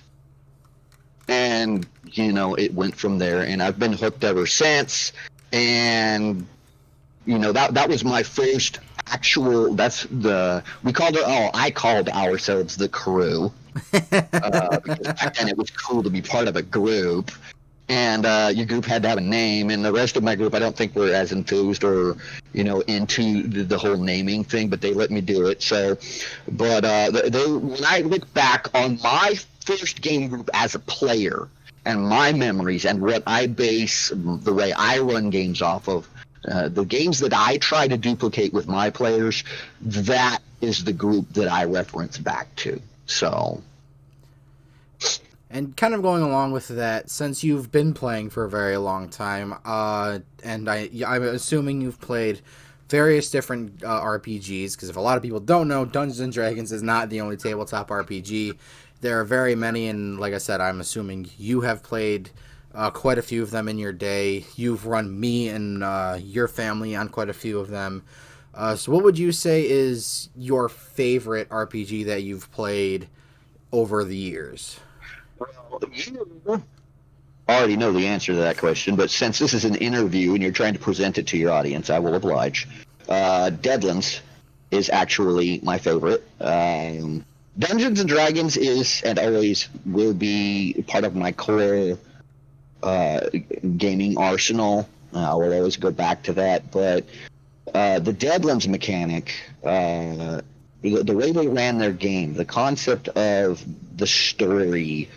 And, it went from there, and I've been hooked ever since. And, that was my first actual, I called ourselves the crew. Because back then it was cool to be part of a group. And your group had to have a name, and the rest of my group, I don't think were as enthused or, into the whole naming thing, but they let me do it. So, but when I look back on my first game group as a player and my memories and what I base the way I run games off of, the games that I try to duplicate with my players, that is the group that I reference back to. So,
and kind of going along with that, since you've been playing for a very long time, and I'm assuming you've played various different RPGs, because if a lot of people don't know, Dungeons and Dragons is not the only tabletop RPG. There are very many, and like I said, I'm assuming you have played quite a few of them in your day. You've run me and your family on quite a few of them. So what would you say is your favorite RPG that you've played over the years?
Well, you already know the answer to that question, but since this is an interview and you're trying to present it to your audience, I will oblige. Deadlands is actually my favorite. Dungeons and Dragons is and always will be part of my core gaming arsenal. I will always go back to that, but the Deadlands mechanic, the way they ran their game, the concept of the story,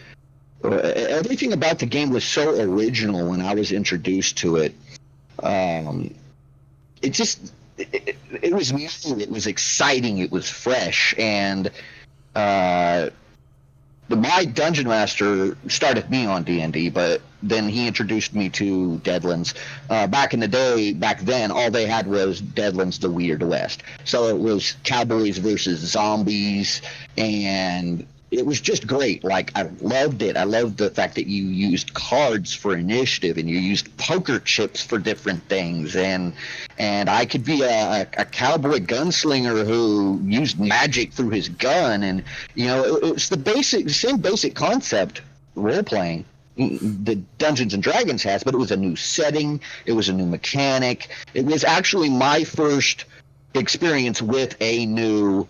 everything about the game was so original when I was introduced to it. It was new, it was exciting, it was fresh, and my dungeon master started me on D&D, but then he introduced me to Deadlands. Back then, all they had was Deadlands: The Weird West. So it was cowboys versus zombies, and it was just great. Like, I loved it. I loved the fact that you used cards for initiative and you used poker chips for different things. And I could be a cowboy gunslinger who used magic through his gun. And, you know, it was the same basic concept, role playing, the Dungeons and Dragons has, but it was a new setting. It was a new mechanic. It was actually my first experience with a new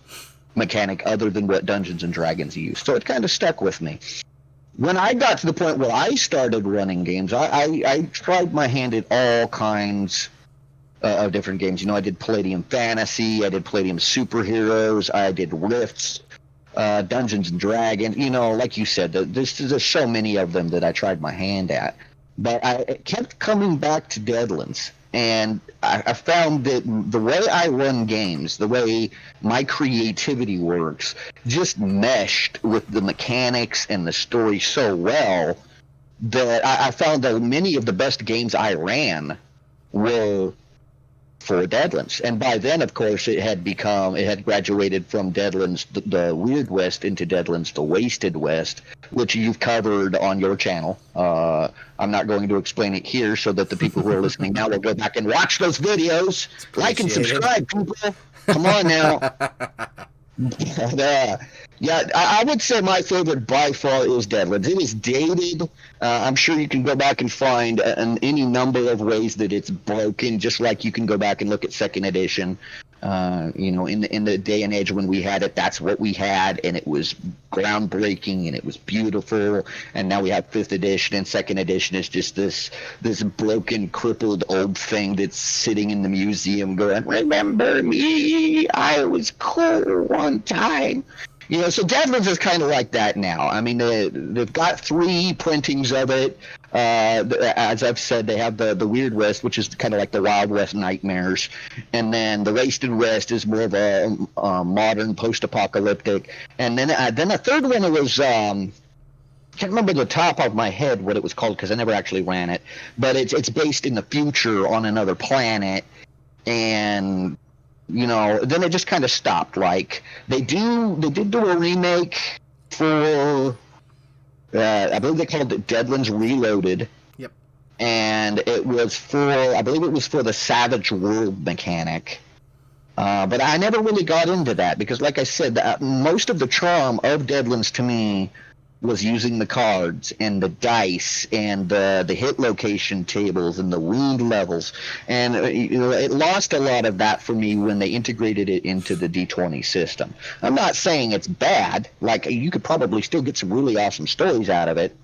mechanic other than what Dungeons and Dragons used. So it kind of stuck with me. When I got to the point where I started running games, I tried my hand at all kinds of different games. You know, I did Palladium Fantasy, I did Palladium Superheroes, I did Rifts, Dungeons and Dragons. You know, like you said, there's so many of them that I tried my hand at. But I kept coming back to Deadlands. And I found that the way I run games, the way my creativity works, just meshed with the mechanics and the story so well that I found that many of the best games I ran were for Deadlands. And by then, of course, it had graduated from Deadlands, the Weird West, into Deadlands, the Wasted West, which you've covered on your channel. I'm not going to explain it here so that the people who are listening now will go back and watch those videos. Like and subscribe, people. Come on now. Yeah, I would say my favorite by far is Deadlands. It is dated. I'm sure you can go back and find any number of ways that it's broken, just like you can go back and look at second edition. You know, in the day and age when we had it, that's what we had, and it was groundbreaking, and it was beautiful. And now we have fifth edition, and second edition is just this broken, crippled old thing that's sitting in the museum going, "Remember me? I was cool one time." You know, so Deadlands is kind of like that now. I mean, they've got 3 printings of it. As I've said, they have the Weird West, which is kind of like the Wild West nightmares. And then the Wasted West is more of a modern post-apocalyptic. And then a third one, it was... can't remember the top of my head what it was called because I never actually ran it. But it's based in the future on another planet. And... you know, then it just kind of stopped. Like they did do a remake for, I believe they called it Deadlands Reloaded.
Yep.
And it was I believe it was for the Savage World mechanic. But I never really got into that because, like I said, most of the charm of Deadlands to me was using the cards and the dice and the hit location tables and the wound levels. And you know, it lost a lot of that for me when they integrated it into the D20 system. I'm not saying it's bad. Like, you could probably still get some really awesome stories out of it.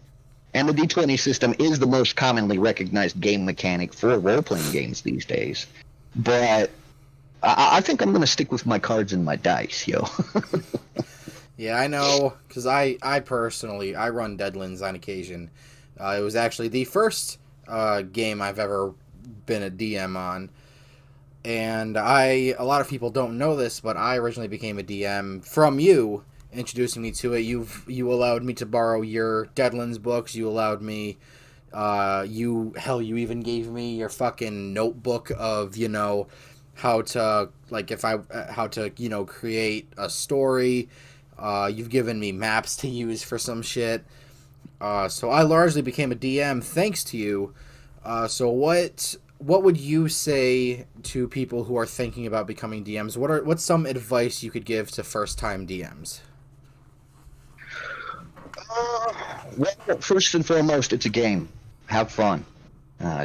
And the D20 system is the most commonly recognized game mechanic for role-playing games these days. But I think I'm going to stick with my cards and my dice, yo.
Yeah, I know, because I personally, I run Deadlands on occasion. It was actually the first game I've ever been a DM on. And a lot of people don't know this, but I originally became a DM from you, introducing me to it. You allowed me to borrow your Deadlands books. You allowed me, you even gave me your fucking notebook of, you know, how to, you know, create a story. You've given me maps to use for some shit. So I largely became a DM thanks to you. So what would you say to people who are thinking about becoming DMs? What's some advice you could give to first-time DMs?
Well, first and foremost, it's a game. Have fun.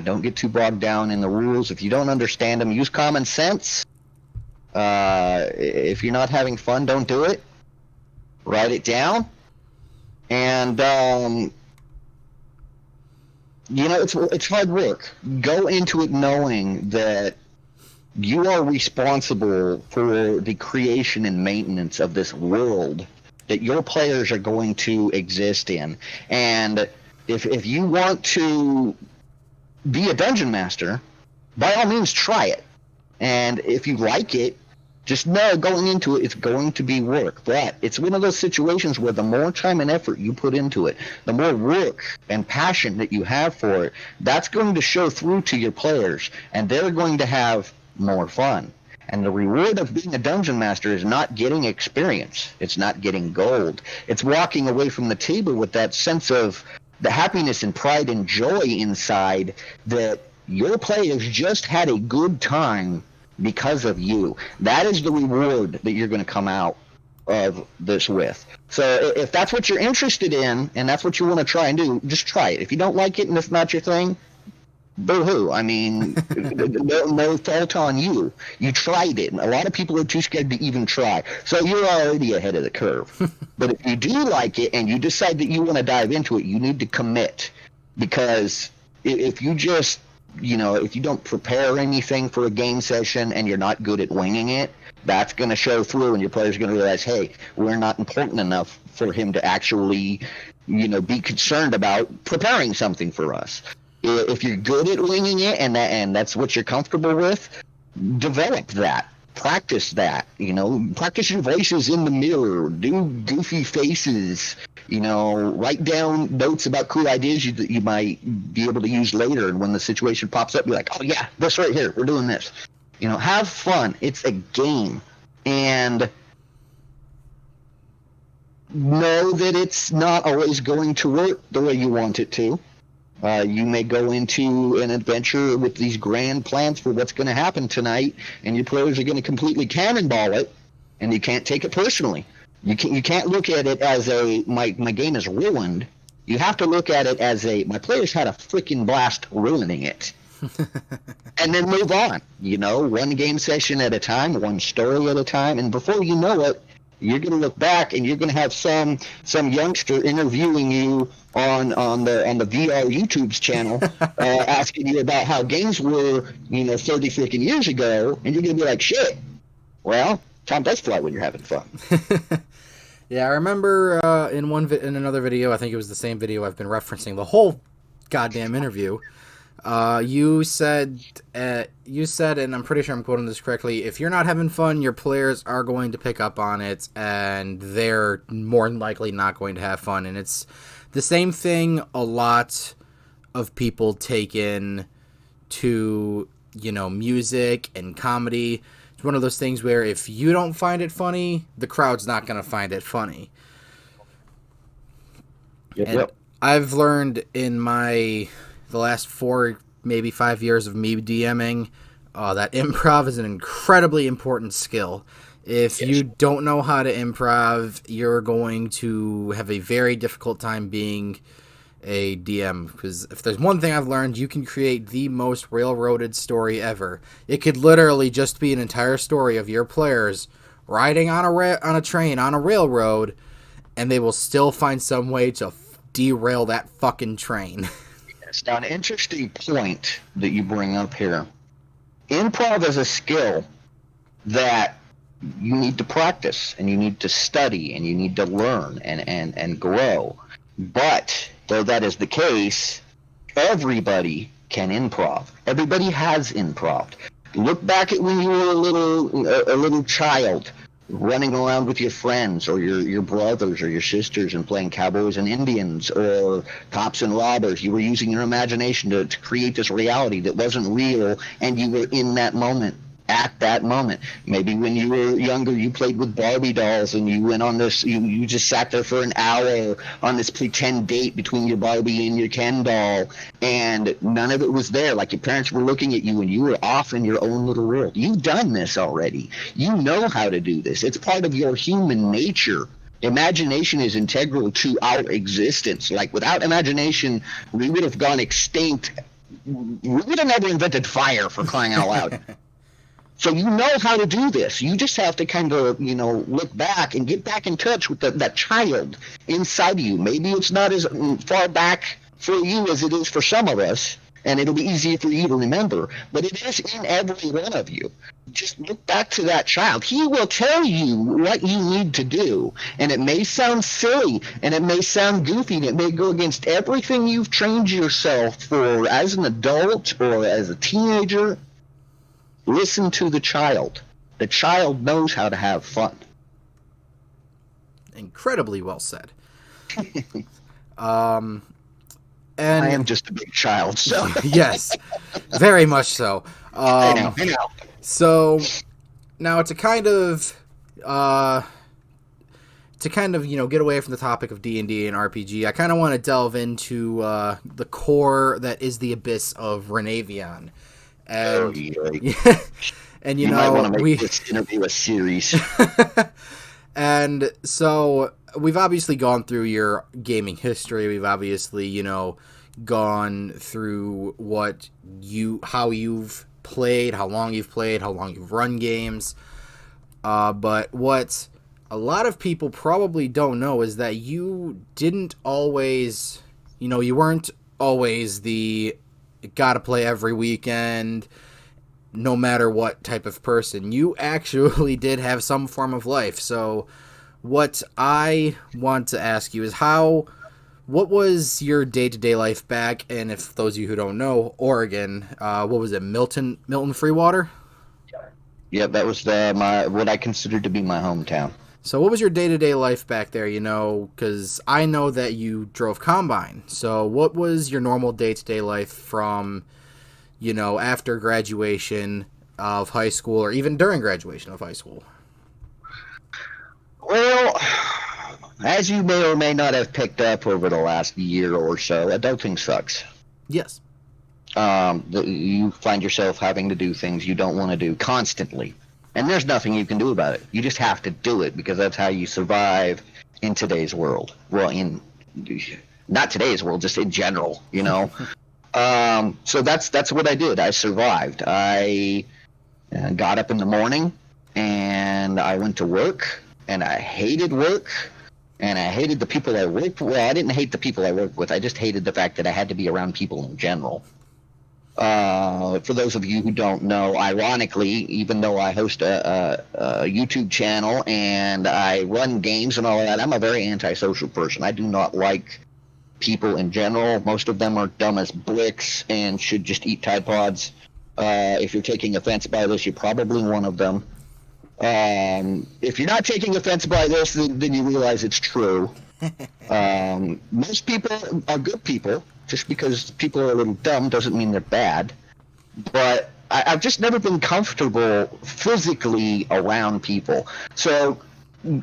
Don't get too bogged down in the rules. If you don't understand them, use common sense. If you're not having fun, don't do it. Write it down, and you know, it's hard work. Go into it knowing that you are responsible for the creation and maintenance of this world that your players are going to exist in. And if you want to be a dungeon master, by all means try it. And if you like it, just know going into it, it's going to be work. But it's one of those situations where the more time and effort you put into it, the more work and passion that you have for it, that's going to show through to your players, and they're going to have more fun. And the reward of being a dungeon master is not getting experience. It's not getting gold. It's walking away from the table with that sense of the happiness and pride and joy inside that your players just had a good time because of you. That is the reward that you're going to come out of this with. So if that's what you're interested in and that's what you want to try and do, just try it. If you don't like it and it's not your thing, boo-hoo. I mean, no fault on you. You tried it. A lot of people are too scared to even try. So you're already ahead of the curve. But if you do like it and you decide that you want to dive into it, you need to commit. Because if you just, if you don't prepare anything for a game session and you're not good at winging it, that's going to show through and your players are going to realize, hey, we're not important enough for him to actually, be concerned about preparing something for us. If you're good at winging it and that's what you're comfortable with, develop that. Practice that. Practice your voices in the mirror. Do goofy faces. Write down notes about cool ideas that you might be able to use later. And when the situation pops up, you're like, oh yeah, this right here. We're doing this. Have fun. It's a game. And know that it's not always going to work the way you want it to. You may go into an adventure with these grand plans for what's going to happen tonight, and your players are going to completely cannonball it, and you can't take it personally. You can't look at it as my game is ruined. You have to look at it as my players had a freaking blast ruining it. And then move on. One game session at a time, one story at a time, and before you know it, you're going to look back and you're going to have some youngster interviewing you on the VR YouTube's channel, asking you about how games were 30 freaking years ago, and you're going to be like, shit. Well, time does fly when you're having fun.
Yeah, I remember in another video, I think it was the same video I've been referencing the whole goddamn interview. You said, and I'm pretty sure I'm quoting this correctly, if you're not having fun, your players are going to pick up on it, and they're more than likely not going to have fun. And it's the same thing a lot of people take in to, music and comedy. It's one of those things where if you don't find it funny, the crowd's not going to find it funny.
Yep.
I've learned in the last 4, maybe 5 years of me DMing, that improv is an incredibly important skill. If you don't know how to improv, you're going to have a very difficult time being a DM. Because if there's one thing I've learned, you can create the most railroaded story ever. It could literally just be an entire story of your players riding on a train on a railroad, and they will still find some way to derail that fucking train.
It's now an interesting point that you bring up here. Improv is a skill that you need to practice and you need to study and you need to learn and grow. But though that is the case, everybody can improv. Everybody has improv. Look back at when you were a little child, running around with your friends or your brothers or your sisters and playing cowboys and Indians or cops and robbers. You were using your imagination to create this reality that wasn't real, and you were in that moment. At that moment. Maybe when you were younger, you played with Barbie dolls and you went on this, you just sat there for an hour on this pretend date between your Barbie and your Ken doll, and none of it was there. Like your parents were looking at you and you were off in your own little world. You've done this already. You know how to do this. It's part of your human nature. Imagination is integral to our existence. Like without imagination, we would have gone extinct. We would have never invented fire, for crying out loud. So you know how to do this. You just have to kind of, look back and get back in touch with that child inside of you. Maybe it's not as far back for you as it is for some of us, and it'll be easier for you to remember, but it is in every one of you. Just look back to that child. He will tell you what you need to do, and it may sound silly, and it may sound goofy, and it may go against everything you've trained yourself for as an adult or as a teenager. Listen to the child. The child knows how to have fun.
Incredibly well said. And
I am just a big child, so.
Yes, very much so.
I know.
So Now, to kind of, get away from the topic of D&D and RPG, I kind of want to delve into the core that is the abyss of Renevion. And
yeah.
and
you might want to make this interview a series.
And so we've obviously gone through your gaming history. We've obviously, gone through how you've played, how long you've played, how long you've run games. But what a lot of people probably don't know is that you didn't always, you weren't always the gotta play every weekend, no matter what type of person. You actually did have some form of life. So what I want to ask you is what was your day-to-day life back, and if those of you who don't know, Oregon, what was it, Milton Freewater?
Yeah, that was what I considered to be my hometown.
So what was your day-to-day life back there, because I know that you drove Combine. So what was your normal day-to-day life from, after graduation of high school, or even during graduation of high school?
Well, as you may or may not have picked up over the last year or so, adulting sucks.
Yes.
You find yourself having to do things you don't want to do constantly. And there's nothing you can do about it. You just have to do it because that's how you survive in today's world. Well, not today's world, just in general, So that's what I did. I survived. I got up in the morning and I went to work, and I hated work, and I hated the people I worked with. Well, I didn't hate the people I worked with. I just hated the fact that I had to be around people in general. For those of you who don't know, ironically, even though I host a YouTube channel and I run games and all of that, I'm a very antisocial person. I do not like people in general. Most of them are dumb as bricks and should just eat Tide Pods. If you're taking offense by this, you're probably one of them. If you're not taking offense by this, then you realize it's true. Most people are good people. Just because people are a little dumb doesn't mean they're bad. But I've just never been comfortable physically around people. So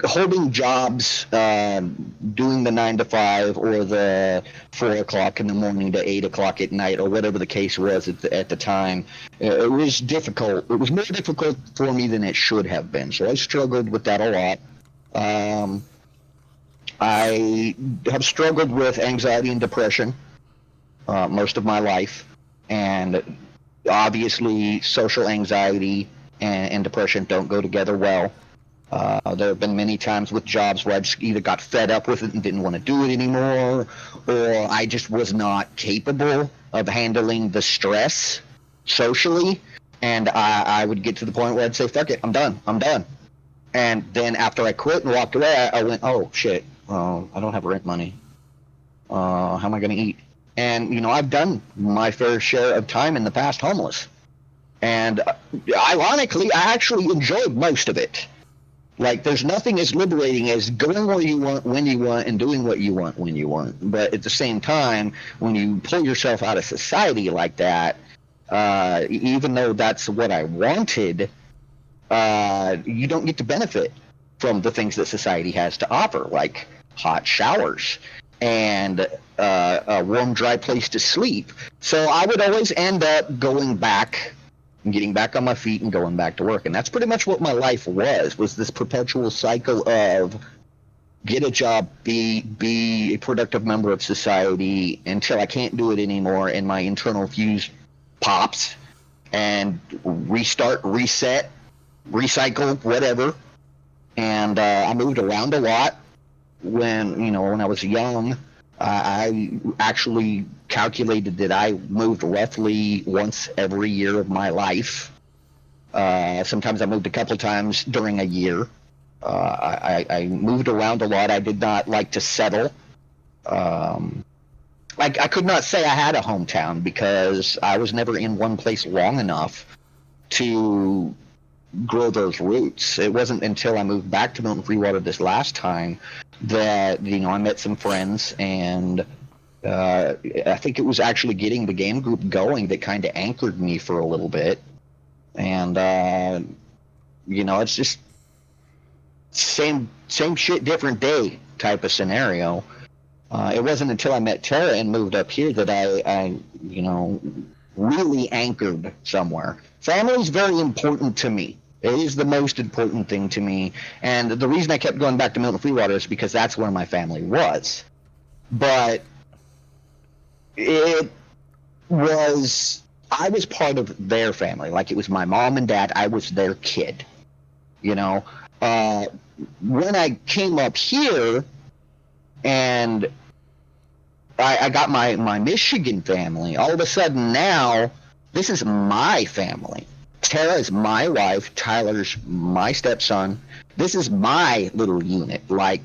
holding jobs, doing the 9 to 5 or the 4 o'clock in the morning to 8 o'clock at night, or whatever the case was at the time, it was difficult. It was more difficult for me than it should have been. So I struggled with that a lot. I have struggled with anxiety and depression most of my life, and obviously social anxiety and depression don't go together well. There have been many times with jobs where I just either got fed up with it and didn't want to do it anymore, or I just was not capable of handling the stress socially, and I would get to the point where I'd say, fuck it, I'm done. And then after I quit and walked away, I went, oh shit, I don't have rent money. How am I going to eat? And, I've done my fair share of time in the past homeless. And ironically, I actually enjoyed most of it. Like, there's nothing as liberating as going where you want, when you want, and doing what you want when you want. But at the same time, when you pull yourself out of society like that, even though that's what I wanted, you don't get to benefit from the things that society has to offer, like hot showers and a warm, dry place to sleep. So I would always end up going back and getting back on my feet and going back to work. And that's pretty much what my life was this perpetual cycle of get a job, be a productive member of society until I can't do it anymore and my internal fuse pops, and restart, reset, recycle, whatever. And I moved around a lot. When I was young, I actually calculated that I moved roughly once every year of my life. Sometimes I moved a couple times during a year. I moved around a lot. I did not like to settle. I could not say I had a hometown because I was never in one place long enough to grow those roots. It wasn't until I moved back to Milton Freewater this last time that I met some friends, and I think it was actually getting the game group going that kind of anchored me for a little bit. And It's just same shit, different day type of scenario. It wasn't until I met Tara and moved up here that I really anchored somewhere. Family is very important to me. It is the most important thing to me. And the reason I kept going back to Milton Fleetwater is because that's where my family was. But I was part of their family. Like, it was my mom and dad. I was their kid. When I came up here and I got my Michigan family, all of a sudden now, this is my family. Tara is my wife. Tyler's my stepson. This is my little unit. Like,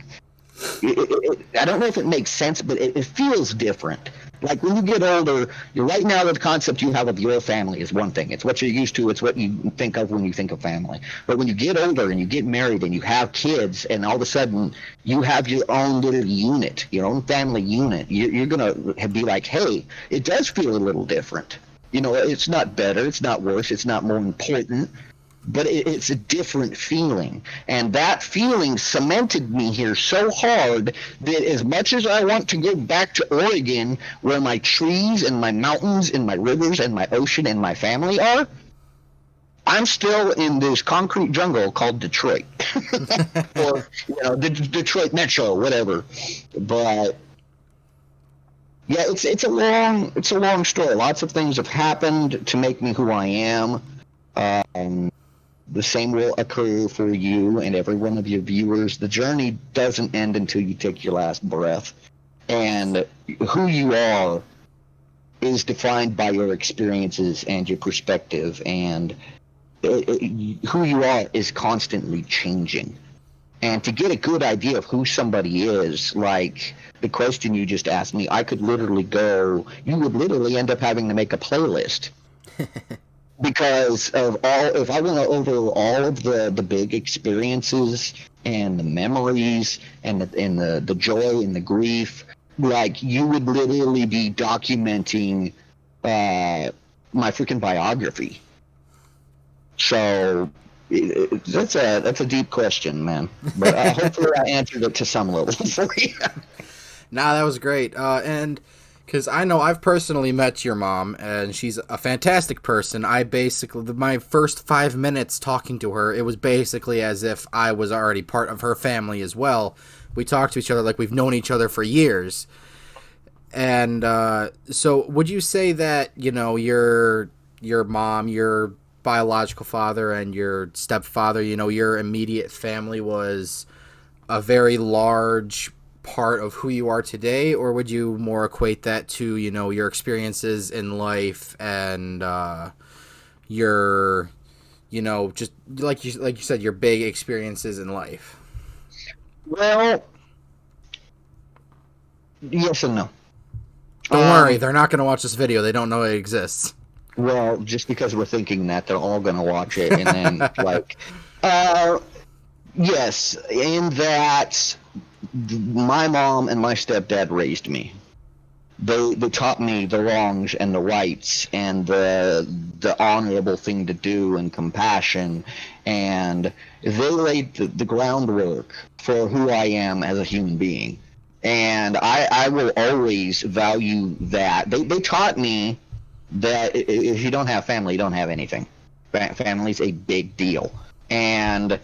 I don't know if it makes sense, but it feels different. Like, when you get older, right now the concept you have of your family is one thing. It's what you're used to. It's what you think of when you think of family. But when you get older and you get married and you have kids, and all of a sudden you have your own little unit, your own family unit, you're going to be like, hey, it does feel a little different. It's not better, it's not worse, it's not more important, but it's a different feeling. And that feeling cemented me here so hard that as much as I want to go back to Oregon, where my trees and my mountains and my rivers and my ocean and my family are, I'm still in this concrete jungle called Detroit. Or, the Detroit Metro, whatever. But yeah, it's a long story. Lots of things have happened to make me who I am. The same will occur for you and every one of your viewers. The journey doesn't end until you take your last breath. And who you are is defined by your experiences and your perspective. And who you are is constantly changing. And to get a good idea of who somebody is, like the question you just asked me, you would literally end up having to make a playlist. Because if I went over all of the big experiences and the memories and the joy and the grief, like, you would literally be documenting my freaking biography. So that's a deep question, man. But hopefully I answered it to some level for you.
Nah, that was great. And because I know I've personally met your mom, and she's a fantastic person. My first 5 minutes talking to her, it was basically as if I was already part of her family as well. We talk to each other like we've known each other for years. And so would you say that, your mom, your biological father, and your stepfather, your immediate family was a very large part of who you are today? Or would you more equate that to, your experiences in life and your, just like you said, your big experiences in life?
Well, yes and no.
Don't worry, they're not going to watch this video. They don't know it exists.
Well, just because we're thinking that, they're all going to watch it, and then, yes, in that my mom and my stepdad raised me. They taught me the wrongs and the rights and the honorable thing to do and compassion, and they laid the groundwork for who I am as a human being. And I will always value that. They taught me that if you don't have family, you don't have anything. Family's a big deal. And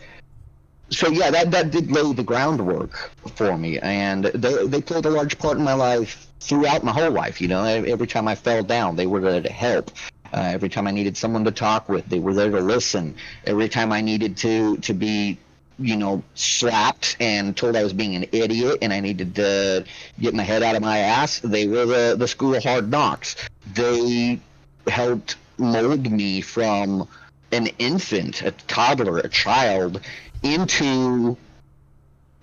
so, yeah, that did lay the groundwork for me. And they played a large part in my life throughout my whole life. Every time I fell down, they were there to help. Every time I needed someone to talk with, they were there to listen. Every time I needed to be slapped and told I was being an idiot and I needed to get my head out of my ass, they were the school of hard knocks. They helped mold me from an infant, a toddler, a child, into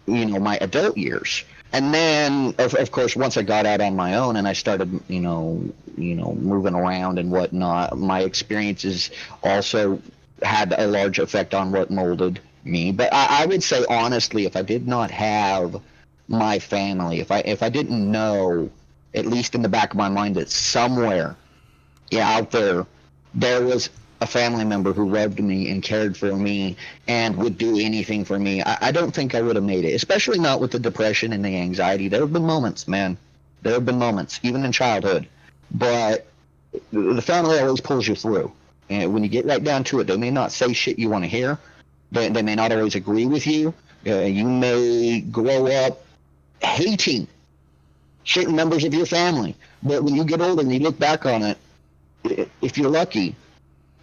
my adult years. And then of course, once I got out on my own and I started moving around and whatnot, my experiences also had a large effect on what molded me. But I would say, honestly, if I did not have my family, if I didn't know, at least in the back of my mind, that somewhere out there was a family member who loved me and cared for me and would do anything for me, I don't think I would have made it, especially not with the depression and the anxiety. There have been moments, man. There have been moments, even in childhood. But the family always pulls you through. And when you get right down to it, they may not say shit you want to hear. They may not always agree with you. You may grow up hating certain members of your family. But when you get older and you look back on it, if you're lucky,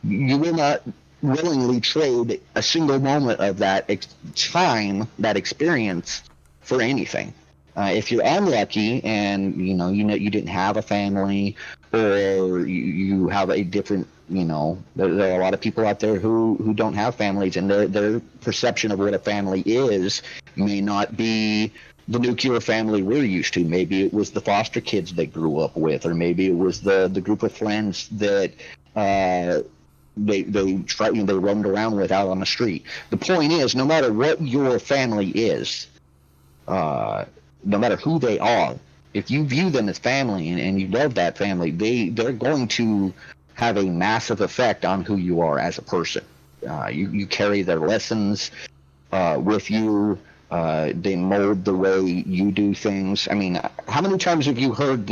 you will not willingly trade a single moment of that time, that experience, for anything. If you're unlucky and you didn't have a family, or you have a different, there are a lot of people out there who don't have families, and their perception of what a family is may not be the nuclear family we're used to. Maybe it was the foster kids they grew up with, or maybe it was the group of friends that they roamed around with out on the street. The point is, no matter what your family is, no matter who they are, if you view them as family and you love that family, they're going to have a massive effect on who you are as a person. You carry their lessons with you. They mold the way you do things. I mean, how many times have you heard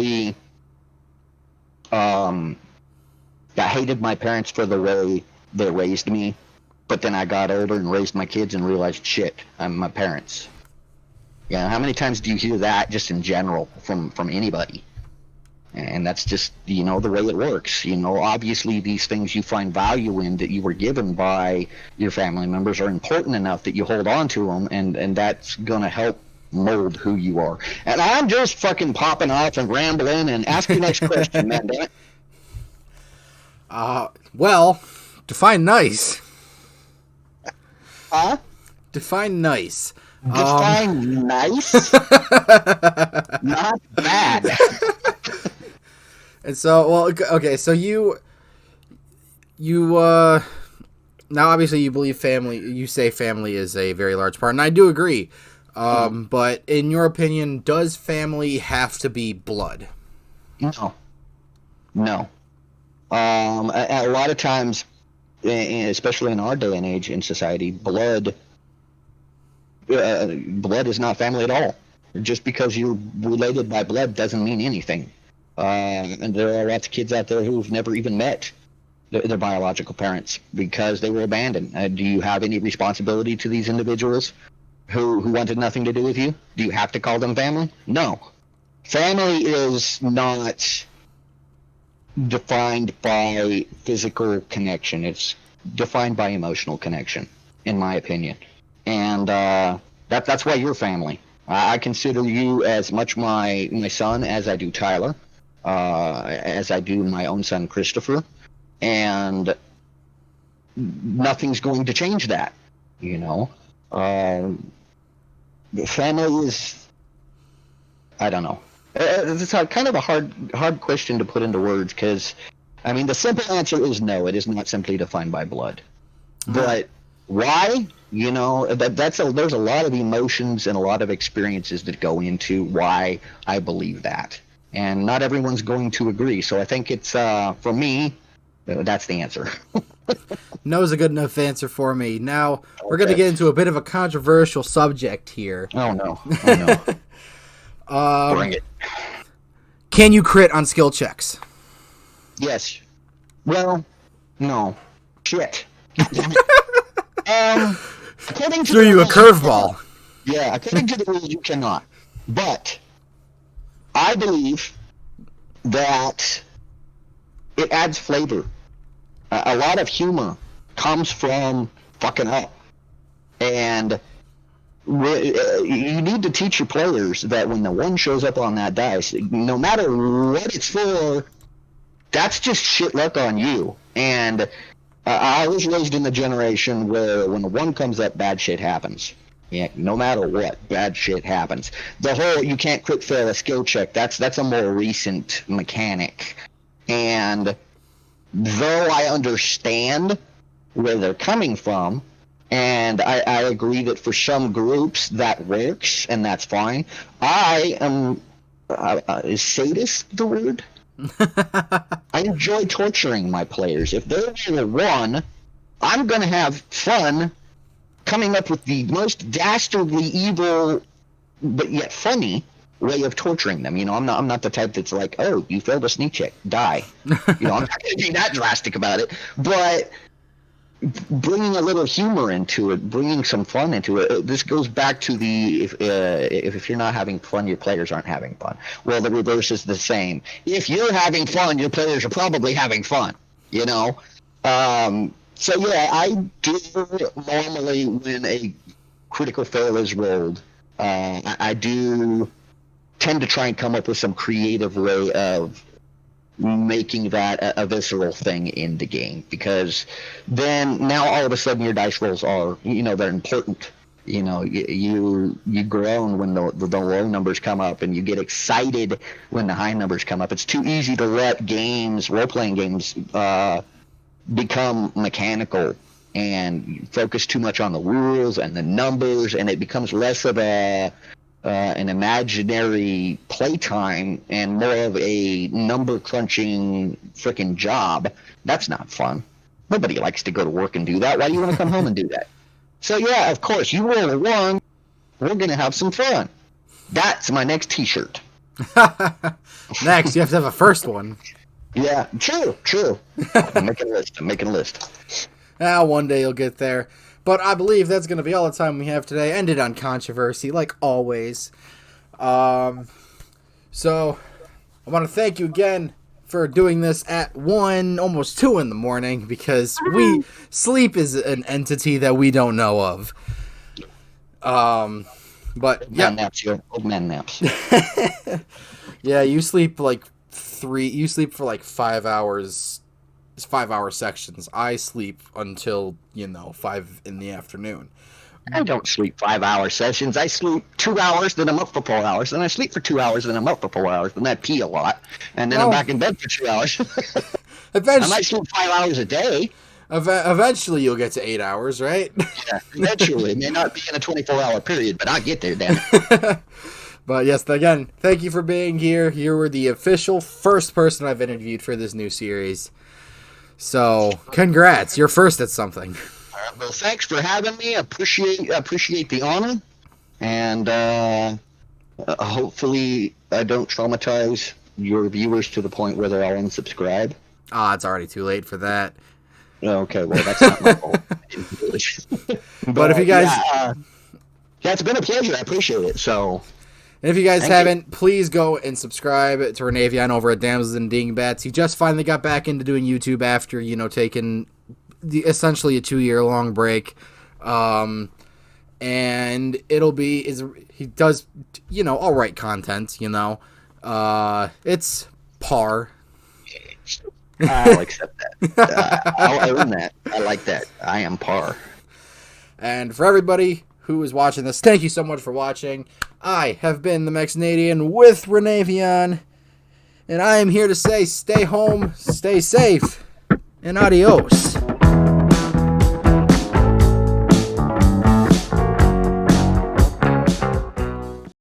I hated my parents for the way they raised me, but then I got older and raised my kids and realized, shit, I'm my parents. Yeah, how many times do you hear that just in general from anybody? And that's just, the way it works. Obviously these things you find value in that you were given by your family members are important enough that you hold on to them, and that's going to help mold who you are. And I'm just fucking popping off and rambling, and ask your next question, man, damn it.
Well, define nice.
Huh?
Define nice.
Define nice? Not bad.
And so, well, okay, so you now obviously you believe family, you say family is a very large part, and I do agree. But in your opinion, does family have to be blood?
No. A lot of times, especially in our day and age in society, blood is not family at all. Just because you're related by blood doesn't mean anything. And there are lots of kids out there who've never even met their biological parents because they were abandoned. Do you have any responsibility to these individuals who wanted nothing to do with you? Do you have to call them family? No. Family is not defined by physical connection. It's defined by emotional connection, in my opinion. And that's why you're family. I consider you as much my son as I do Tyler, as I do my own son Christopher, and nothing's going to change that. Family is, I don't know. It's kind of a hard question to put into words, because, I mean, the simple answer is no. It is not simply defined by blood. But why? There's a lot of emotions and a lot of experiences that go into why I believe that, and not everyone's going to agree. So I think it's for me, that's the answer.
No is a good enough answer for me. Now we're going to get into a bit of a controversial subject here.
Oh no! Bring it.
Can you crit on skill checks?
Yes. Well, no. Shit. According to
Threw you a curveball.
Yeah, according to the rules, you cannot. But I believe that it adds flavor. A lot of humor comes from fucking up. And you need to teach your players that when the one shows up on that dice, no matter what it's for, that's just shit luck on you. And I was raised in the generation where when the one comes up, bad shit happens. Yeah, no matter what, bad shit happens. The whole you can't crit fail a skill check, that's a more recent mechanic. And though I understand where they're coming from, and I agree that for some groups that works, and that's fine. I am, is sadist the word? I enjoy torturing my players. If they're level 1, I'm going to have fun coming up with the most dastardly evil but yet funny way of torturing them. I'm not the type that's like, oh, you failed a sneak check, die. I'm not going to be that drastic about it. But bringing a little humor into it, bringing some fun into it. This goes back to the if you're not having fun, your players aren't having fun. Well, the reverse is the same. If you're having fun, your players are probably having fun. So yeah, I do normally when a critical fail is rolled. I do tend to try and come up with some creative way of making that a visceral thing in the game, because then now all of a sudden your dice rolls are they're important. You groan when the low numbers come up, and you get excited when the high numbers come up. It's too easy to let role-playing games become mechanical and focus too much on the rules and the numbers, and it becomes less of an imaginary playtime and more of a number crunching freaking job. That's not fun. Nobody likes to go to work and do that. Why do you want to come home and do that? So yeah, of course, you roll a 1, we're going to have some fun. That's my next t-shirt.
Next, you have to have a first one.
Yeah, true. I'm making a list.
One day you'll get there. But I believe that's going to be all the time we have today. Ended on controversy, like always. So, I want to thank you again for doing this at 1, almost 2 in the morning, because sleep is an entity that we don't know of. But yeah.
Old man naps.
Yeah, you sleep you sleep for 5 hours. It's 5-hour sections. I sleep until 5 in the afternoon.
I don't sleep 5-hour sessions. I sleep 2 hours, then I'm up for 4 hours, then I sleep for 2 hours, then I'm up for 4 hours, then I pee a lot, and then I'm back in bed for 2 hours. I might sleep 5 hours a day.
Eventually you'll get to 8 hours, right?
Yeah, eventually. It may not be in a 24-hour period, but I'll get there, damn it.
But yes, again, thank you for being here. You were the official first person I've interviewed for this new series. So, congrats. You're first at something.
Well, thanks for having me. I appreciate the honor. And hopefully I don't traumatize your viewers to the point where they'll unsubscribe.
It's already too late for that.
Okay, well, that's not my fault.
But if you guys...
Yeah, it's been a pleasure. I appreciate it. So...
And if you guys haven't, please go and subscribe to Renevion over at Damsels and Dingbats. He just finally got back into doing YouTube after, taking essentially a 2-year-long break. And he does, all right content, it's par.
I'll accept that. I'll own that. I like that. I am par.
And for everybody who is watching this, thank you so much for watching. I have been the Mexinadian with Renevion, and I am here to say stay home, stay safe, and adios.